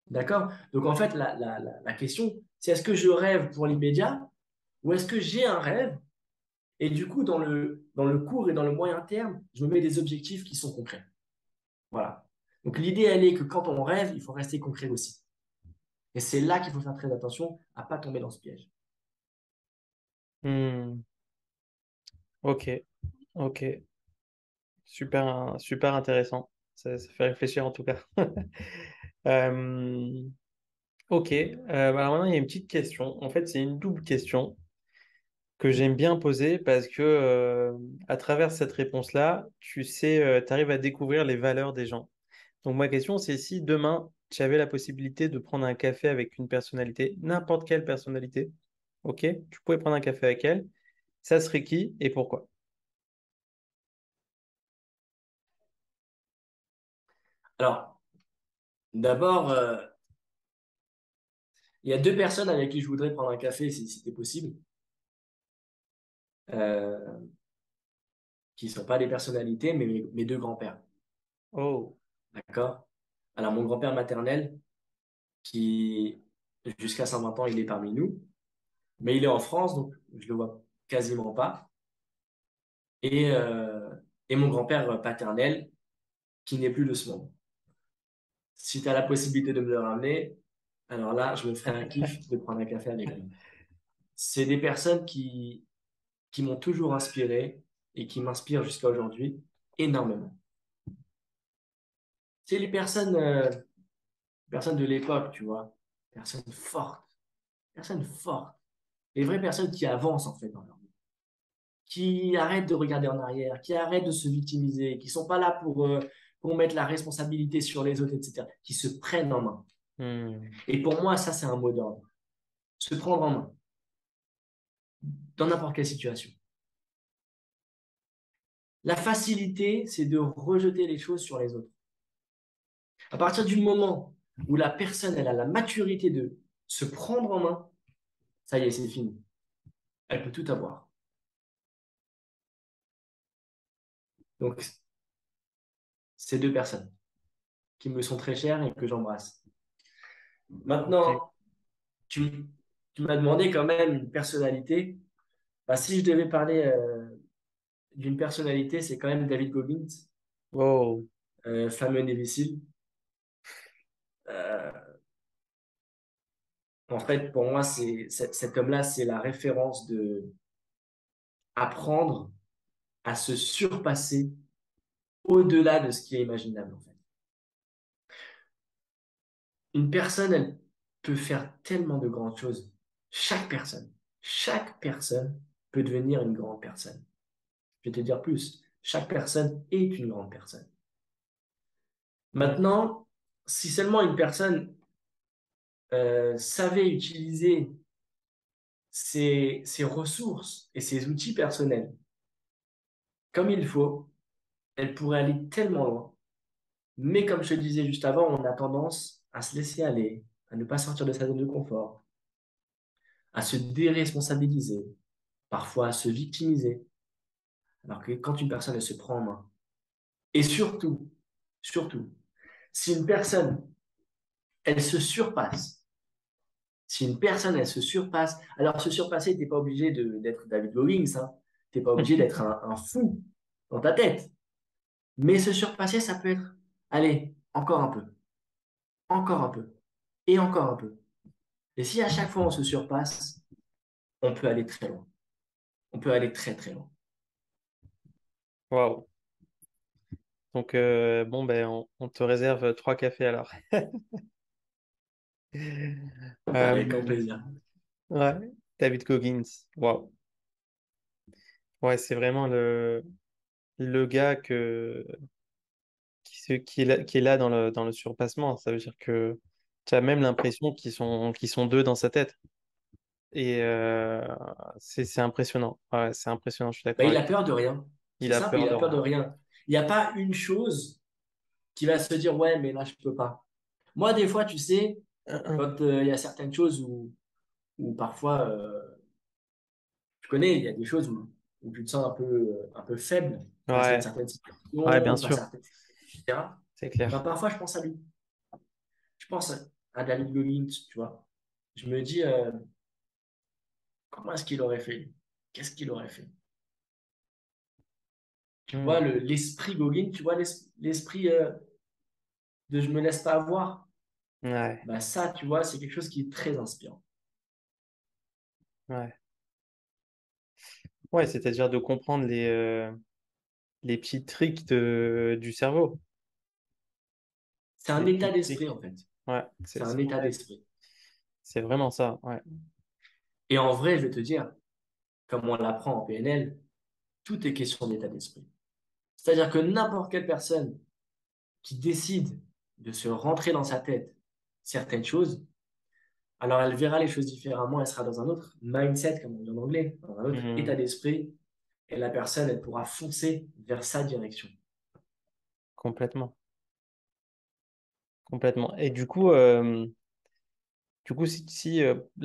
D'accord? Donc, en fait, la question, c'est est-ce que je rêve pour l'immédiat ou est-ce que j'ai un rêve et du coup, dans le court et dans le moyen terme, je me mets des objectifs qui sont concrets. Voilà. Donc, l'idée, elle est que quand on rêve, il faut rester concret aussi. Et c'est là qu'il faut faire très attention à ne pas tomber dans ce piège. Hmm. Ok, ok. Super, super intéressant. Ça fait réfléchir en tout cas. Euh, ok. Alors maintenant, il y a une petite question. En fait, c'est une double question que j'aime bien poser parce que à travers cette réponse-là, tu sais, tu arrives à découvrir les valeurs des gens. Donc ma question, c'est si demain, tu avais la possibilité de prendre un café avec une personnalité, n'importe quelle personnalité, ok? Tu pouvais prendre un café avec elle, ça serait qui et pourquoi? Alors, d'abord, il y a deux personnes avec qui je voudrais prendre un café si c'était possible, euh, qui ne sont pas des personnalités, mais mes deux grands-pères. Oh, D'accord? Alors, mon grand-père maternel, qui, jusqu'à 120 ans, il est parmi nous, mais il est en France, donc je le vois quasiment pas. Et, euh, et mon grand-père paternel, qui n'est plus de ce monde. Si tu as la possibilité de me le ramener, alors là, je me ferai un kiff de prendre un café avec lui. C'est des personnes qui m'ont toujours inspiré et qui m'inspirent jusqu'à aujourd'hui énormément. C'est les personnes de l'époque, tu vois, personnes fortes, les vraies personnes qui avancent en fait dans leur vie, qui arrêtent de regarder en arrière, qui arrêtent de se victimiser, qui sont pas là pour mettre la responsabilité sur les autres, etc., qui se prennent en main. hmm, Et pour moi, ça, c'est un mot d'ordre. Se prendre en main dans n'importe quelle situation. La facilité, c'est de rejeter les choses sur les autres. À partir du moment où la personne, elle a la maturité de se prendre en main, ça y est, c'est fini. Elle peut tout avoir. Donc, ces deux personnes qui me sont très chères et que j'embrasse. ok. Maintenant, tu, tu m'as demandé quand même une personnalité. Bah, si je devais parler d'une personnalité, c'est quand même David Goggins, Oh, fameux Navy SEAL. Euh, En fait, pour moi, cet homme-là, c'est la référence de apprendre à se surpasser au-delà de ce qui est imaginable, en fait. Une personne, elle peut faire tellement de grandes choses. Chaque personne peut devenir une grande personne. Je vais te dire plus. Chaque personne est une grande personne. Maintenant, si seulement une personne savait utiliser ses ressources et ses outils personnels comme il faut, elle pourrait aller tellement loin. Mais comme je te disais juste avant, on a tendance à se laisser aller, à ne pas sortir de sa zone de confort, à se déresponsabiliser, parfois à se victimiser. Alors que quand une personne, elle se prend en main, et surtout, si une personne, elle se surpasse, si une personne, elle se surpasse, alors se surpasser, t'es pas obligé d'être David Goggins, hein. T'es pas obligé d'être un fou dans ta tête. Mais se surpasser, ça peut être, allez, encore un peu, encore un peu. et encore un peu. Et si à chaque fois on se surpasse, on peut aller très loin. On peut aller très très loin. Waouh. Donc, bon, ben, on te réserve 3 cafés alors. Avec grand Euh, plaisir. ouais, David Goggins. Waouh. Ouais, c'est vraiment le gars qui est là dans le surpassement. Ça veut dire que tu as même l'impression qu'ils sont deux dans sa tête. Et c'est impressionnant. Ouais, c'est impressionnant, je suis Ben, d'accord il avec a toi. peur de rien. Il C'est a simple, peur il de a peur de rien. rien. Il n'y a pas une chose qui va se dire, ouais, mais là, je peux pas. Moi, des fois, tu sais, quand il y a certaines choses où parfois, tu connais, il y a des choses où tu te sens un peu faible face à une Ouais, certaine ouais, situation bien ou face sûr, à certaines choses, etc. c'est Ben, clair. parfois, je pense à lui. Je pense à David Goggins, tu vois. Je me dis, comment est-ce qu'il aurait fait? Lui. Qu'est-ce qu'il aurait fait? Tu vois, Hmm. l'esprit Goggins, tu vois, l'esprit de je me laisse pas avoir. Ouais, Bah ça, tu vois, c'est quelque chose qui est très inspirant. ouais. Ouais, c'est-à-dire de comprendre les petits tricks du cerveau. C'est un Les petits état d'esprit, tricks. en fait. Ouais, C'est un état ouais, d'esprit. c'est vraiment ça. Ouais. Et en vrai, je vais te dire, comme on l'apprend en PNL, tout est question d'état d'esprit. C'est-à-dire que n'importe quelle personne qui décide de se rentrer dans sa tête certaines choses, alors elle verra les choses différemment, elle sera dans un autre mindset, comme on dit en anglais, dans un autre état Hmm. d'esprit, et la personne, elle pourra foncer vers sa direction. Complètement. Complètement. Et du coup, là,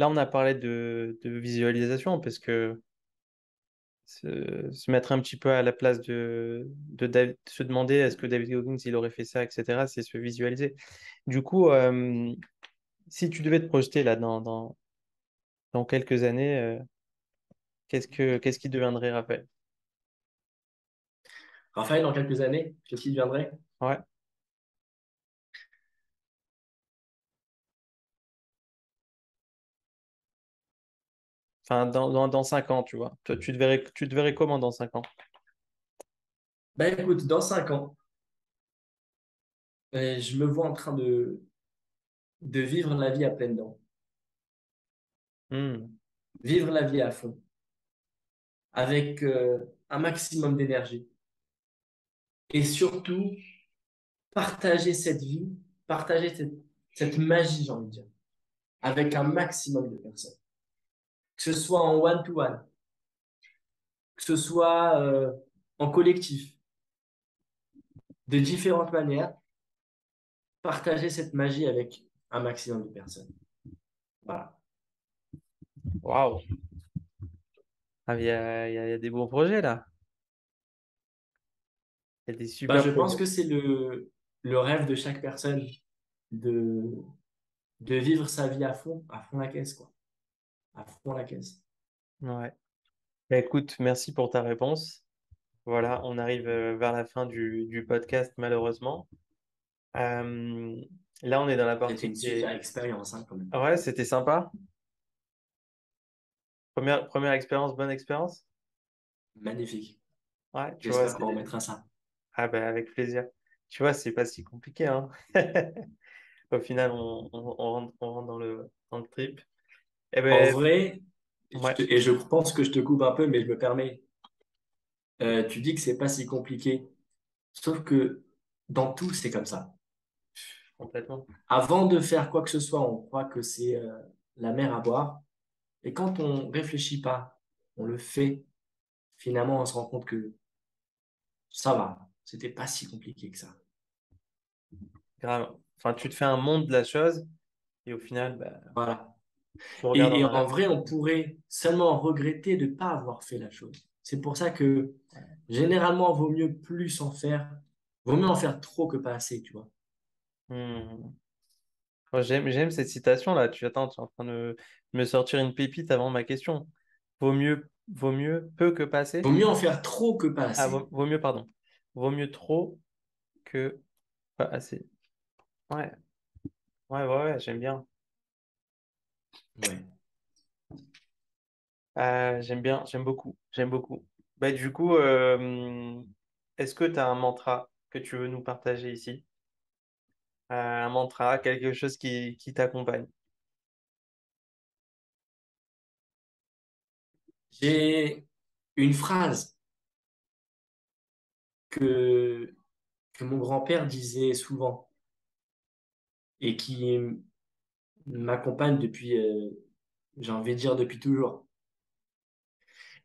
on a parlé de visualisation, parce que se mettre un petit peu à la place de David, se demander est-ce que David Goggins, il aurait fait ça, etc., c'est se visualiser. Du coup, si tu devais te projeter là dans quelques années, qu'est-ce qui deviendrait Raphaël? Raphaël, dans quelques années, qu'est-ce qui deviendrait? Ouais. Enfin, dans 5 ans, tu vois. Toi, tu te verrais comment dans 5 ans? Ben écoute, dans 5 ans, je me vois en train de vivre la vie à pleines dents, Hmm. vivre la vie à fond, avec un maximum d'énergie. Et surtout, partager cette vie, partager cette magie, j'ai envie de dire, avec un maximum de personnes. Que ce soit en one-to-one, que ce soit en collectif, de différentes manières, partager cette magie avec un maximum de personnes. Voilà. Waouh! Ah, il y a des beaux projets là. Il y a des Ben, super je pense projets. que c'est le rêve de chaque personne de, de vivre sa vie à fond la caisse, quoi. À fond la caisse. Ouais. Bah, écoute, merci pour ta réponse. Voilà, on arrive vers la fin du podcast, malheureusement. Euh, Là, on est dans la C'était partie une qui super est... expérience, hein, quand même. Ouais, c'était sympa. Première expérience, bonne expérience. Magnifique. Ouais, tu vois, J'espère qu'on c'est... remettra ça. Ah ben, avec plaisir. Tu vois, c'est pas si compliqué, hein. Au final, on rentre dans le trip. Eh En ben, vrai, ouais. et je pense que je te coupe un peu, mais je me permets. Tu dis que c'est pas si compliqué. Sauf que dans tout, c'est comme ça. Complètement. Avant de faire quoi que ce soit, on croit que c'est la mer à boire. Et quand on réfléchit pas, on le fait, finalement, on se rend compte que ça va. C'était pas si compliqué que ça. Grave. Enfin, tu te fais un monde de la chose et au final, bah, Voilà. tu regardes en Et en arrière. vrai, on pourrait seulement regretter de ne pas avoir fait la chose. C'est pour ça que généralement, vaut mieux plus en faire. Vaut mieux en faire trop que pas assez, tu vois. Hmm. Oh, j'aime cette citation-là. Tu es en train de me sortir une pépite avant ma question. Vaut mieux peu que pas assez. Vaut mieux en faire trop que pas Ah, assez. vaut mieux, pardon. Vaut mieux trop que pas assez. Ouais, Ouais, ouais, ouais, j'aime bien. Ouais. J'aime bien, j'aime beaucoup, j'aime beaucoup. Bah, du coup, est-ce que tu as un mantra que tu veux nous partager ici? Un mantra, quelque chose qui t'accompagne. J'ai une phrase que, que mon grand-père disait souvent et qui m'accompagne depuis, j'ai envie de dire depuis toujours.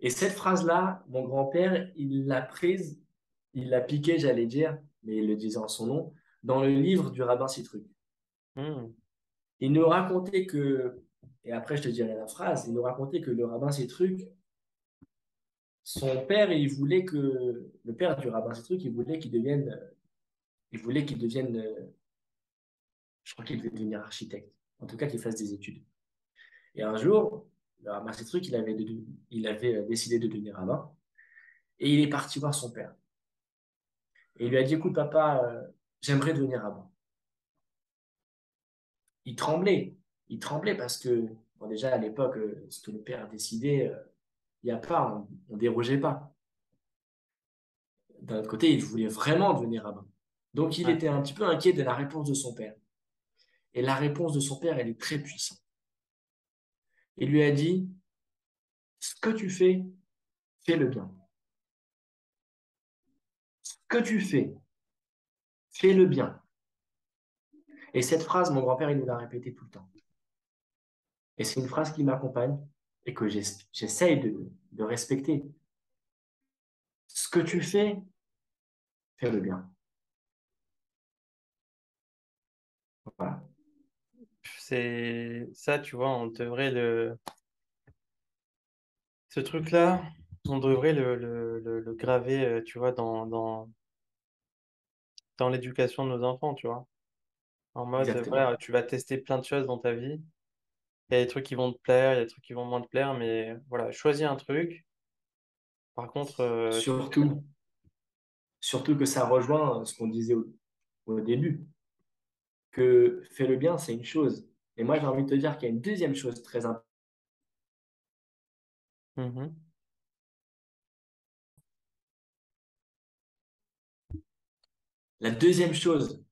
Et cette phrase-là, mon grand-père, il l'a prise, il l'a piquée, j'allais dire, mais il le disait en son nom, dans le livre du rabbin Citruc. Hmm, Il nous racontait que, et après je te dirai la phrase, il nous racontait que le rabbin Citruc, son père, il voulait que, le père du rabbin Citruc, il voulait qu'il devienne, je crois qu'il devait devenir architecte, en tout cas qu'il fasse des études. Et un jour, le rabbin Citruc, il avait décidé de devenir rabbin, et il est parti voir son père. Et il lui a dit, écoute papa, j'aimerais devenir rabbin. Il tremblait, il tremblait parce que, bon, déjà à l'époque, ce que le père a décidé, il n'y a pas, on dérogeait pas. D'un autre côté, il voulait vraiment devenir rabbin. Donc il ouais. était un petit peu inquiet de la réponse de son père. Et la réponse de son père, elle est très puissante. Il lui a dit, ce que tu fais, fais le bien. Ce que tu fais, fais le bien. Et cette phrase, mon grand-père, il nous l'a répétée tout le temps. Et c'est une phrase qui m'accompagne et que j'essaye de respecter. Ce que tu fais le bien. Voilà. C'est ça, tu vois, on devrait ce truc-là, on devrait le graver, tu vois, dans l'éducation de nos enfants, tu vois. En mode, Exactement. voilà, tu vas tester plein de choses dans ta vie. Il y a des trucs qui vont te plaire, il y a des trucs qui vont moins te plaire, mais voilà, choisis un truc. Par contre, tu fais bien. Surtout, surtout que ça rejoint ce qu'on disait au début, que faire le bien, c'est une chose. Et moi, j'ai envie de te dire qu'il y a une deuxième chose très importante. Mhm. La deuxième chose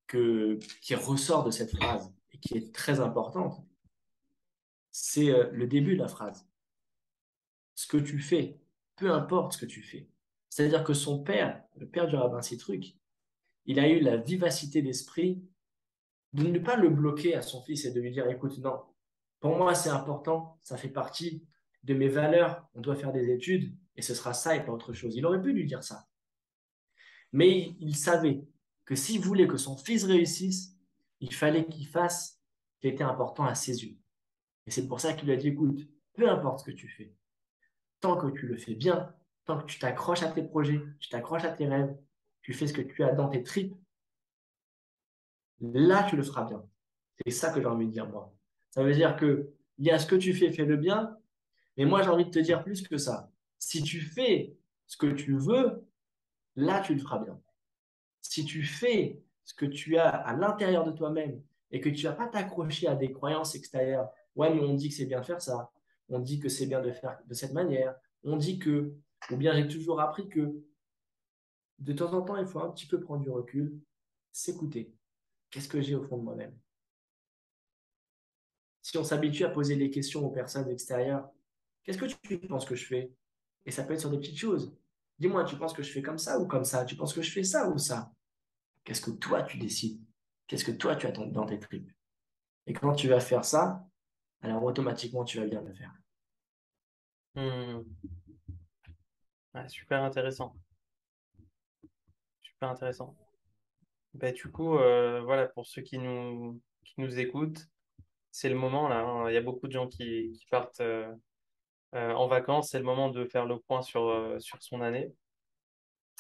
qui ressort de cette phrase et qui est très importante, c'est le début de la phrase. Ce que tu fais, peu importe ce que tu fais. C'est-à-dire que son père, le père du rabbin Citruc, il a eu la vivacité d'esprit de ne pas le bloquer à son fils et de lui dire, écoute, non, pour moi c'est important, ça fait partie de mes valeurs, on doit faire des études et ce sera ça et pas autre chose. Il aurait pu lui dire ça. Mais il savait que s'il voulait que son fils réussisse, il fallait qu'il fasse ce qui était important à ses yeux. Et c'est pour ça qu'il lui a dit, écoute, peu importe ce que tu fais, tant que tu le fais bien, tant que tu t'accroches à tes projets, tu t'accroches à tes rêves, tu fais ce que tu as dans tes tripes, là, tu le feras bien. C'est ça que j'ai envie de dire, moi. Ça veut dire que il y a ce que tu fais, fais-le bien, mais moi, j'ai envie de te dire plus que ça. Si tu fais ce que tu veux, là, tu le feras bien. Si tu fais ce que tu as à l'intérieur de toi-même et que tu vas pas t'accrocher à des croyances extérieures, ouais, mais on dit que c'est bien de faire ça, on dit que c'est bien de faire de cette manière, on dit que, ou bien j'ai toujours appris que de temps en temps, il faut un petit peu prendre du recul, s'écouter. Qu'est-ce que j'ai au fond de moi-même? Si on s'habitue à poser des questions aux personnes extérieures, qu'est-ce que tu penses que je fais? Et ça peut être sur des petites choses. Dis-moi, tu penses que je fais comme ça ou comme ça? Tu penses que je fais ça ou ça? Qu'est-ce que toi tu décides? Qu'est-ce que toi tu as dans tes tripes? Et quand tu vas faire ça, alors automatiquement tu vas bien le faire. Hmm. Ouais, super intéressant. Super intéressant. Ben, du coup, voilà, pour ceux qui nous écoutent, c'est le moment là, hein. Il y a beaucoup de gens qui partent en vacances. C'est le moment de faire le point sur son année,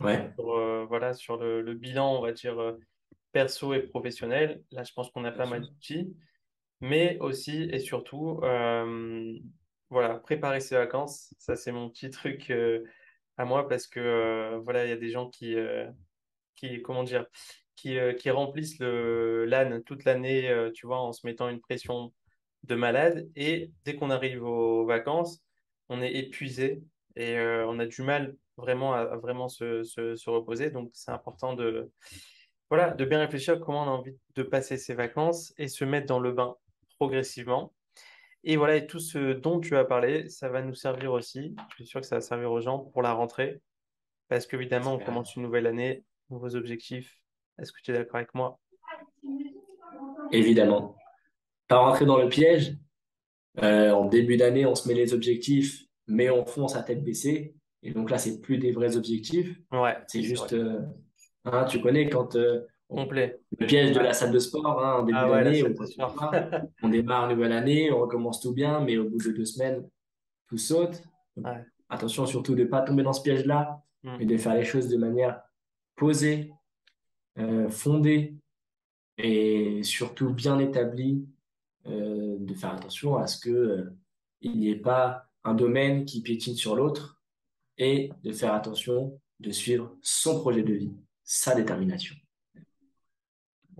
Ouais, voilà, sur le bilan, on va dire, perso et professionnel. Là, je pense qu'on a bien pas sûr. mal d'outils, mais aussi et surtout, voilà, préparer ses vacances. Ça, c'est mon petit truc à moi parce que voilà, il y a des gens comment dire, qui remplissent l'âne toute l'année, tu vois, en se mettant une pression de malade. Et dès qu'on arrive aux vacances, on est épuisé et on a du mal vraiment à vraiment se reposer. Donc, c'est important voilà, de bien réfléchir à comment on a envie de passer ses vacances et se mettre dans le bain progressivement. Et voilà, et tout ce dont tu as parlé, ça va nous servir aussi. Je suis sûr que ça va servir aux gens pour la rentrée. Parce qu'évidemment, on J'espère. commence une nouvelle année, nouveaux objectifs. Est-ce que tu es d'accord avec moi? Évidemment. Pas rentrer dans le piège. En début d'année, on se met les objectifs, mais on fonce à tête baissée. Et donc là, c'est plus des vrais objectifs. Ouais, C'est c'est vrai. juste, hein, tu connais quand Complet. le piège de Ouais. la salle de sport, hein, en début Ah ouais, la d'année salle ou de quoi que ce sport. soit. On démarre une nouvelle année, on recommence tout bien, mais au bout de 2 semaines, tout saute. Donc, Ouais. attention surtout de ne pas tomber dans ce piège-là, mais Mm. de faire les choses de manière posée, fondée et surtout bien établie, de faire attention à ce que, il n'y ait pas un domaine qui piétine sur l'autre et de faire attention de suivre son projet de vie, sa détermination.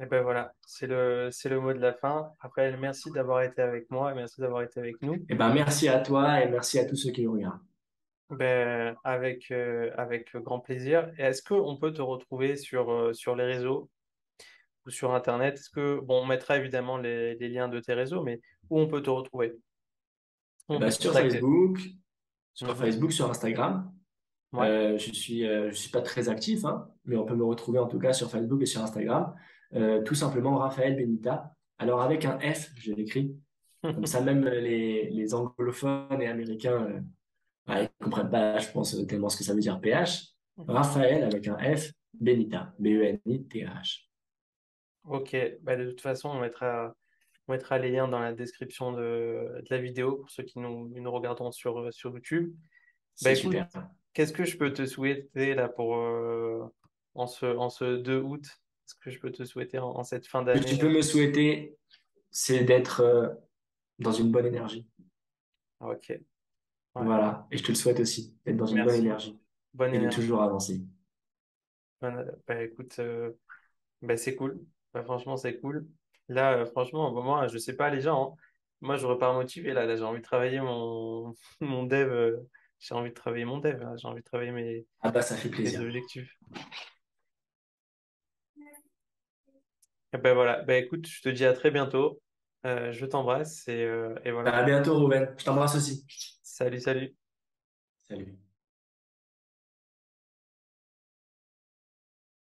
Et ben voilà, c'est le mot de la fin. Après, merci d'avoir été avec moi, merci d'avoir été avec nous. Eh ben, merci à toi et merci à tous ceux qui nous regardent. Ben, avec grand plaisir. Et est-ce qu'on peut te retrouver sur les réseaux ou sur Internet? Bon, on mettra évidemment les liens de tes réseaux, mais où on peut te retrouver? Où Eh on peut ben, te contacter? sur Mhm. Facebook, sur Instagram. Ouais. Je suis pas très actif, hein, mais on peut me retrouver en tout cas sur Facebook et sur Instagram. Tout simplement Raphaël Benita. Alors avec un F, je l'écris. Comme ça, même les anglophones et américains, ils comprennent pas, je pense, tellement ce que ça veut dire PH. Raphaël avec un F, Benita. Benita. Ok, bah, de toute façon, on mettra les liens dans la description de la vidéo pour ceux qui nous regarderont sur YouTube. Bah C'est écoute, super. qu'est-ce que je peux te souhaiter là en ce 2 août? Qu'est-ce que je peux te souhaiter en cette fin Ce que d'année? tu peux me souhaiter, c'est d'être dans une bonne énergie. Ah, ok, ouais, Voilà. Et je te le souhaite aussi, d'être dans une bonne merci. énergie Bonne et de énergie. toujours avancer. Bah écoute, bah, c'est cool. Bah, franchement, c'est cool. Là, franchement, moi, je sais pas les gens, hein. Moi, je repars motivé là. Là, j'ai envie de travailler mon dev. J'ai envie de travailler mon dev, là. J'ai envie de travailler Ah bah, ça fait mes plaisir. objectifs. Et ben voilà. Bah écoute, je te dis à très bientôt. Je t'embrasse et À voilà. bientôt, Rouven. Je t'embrasse aussi. Salut, salut. Salut.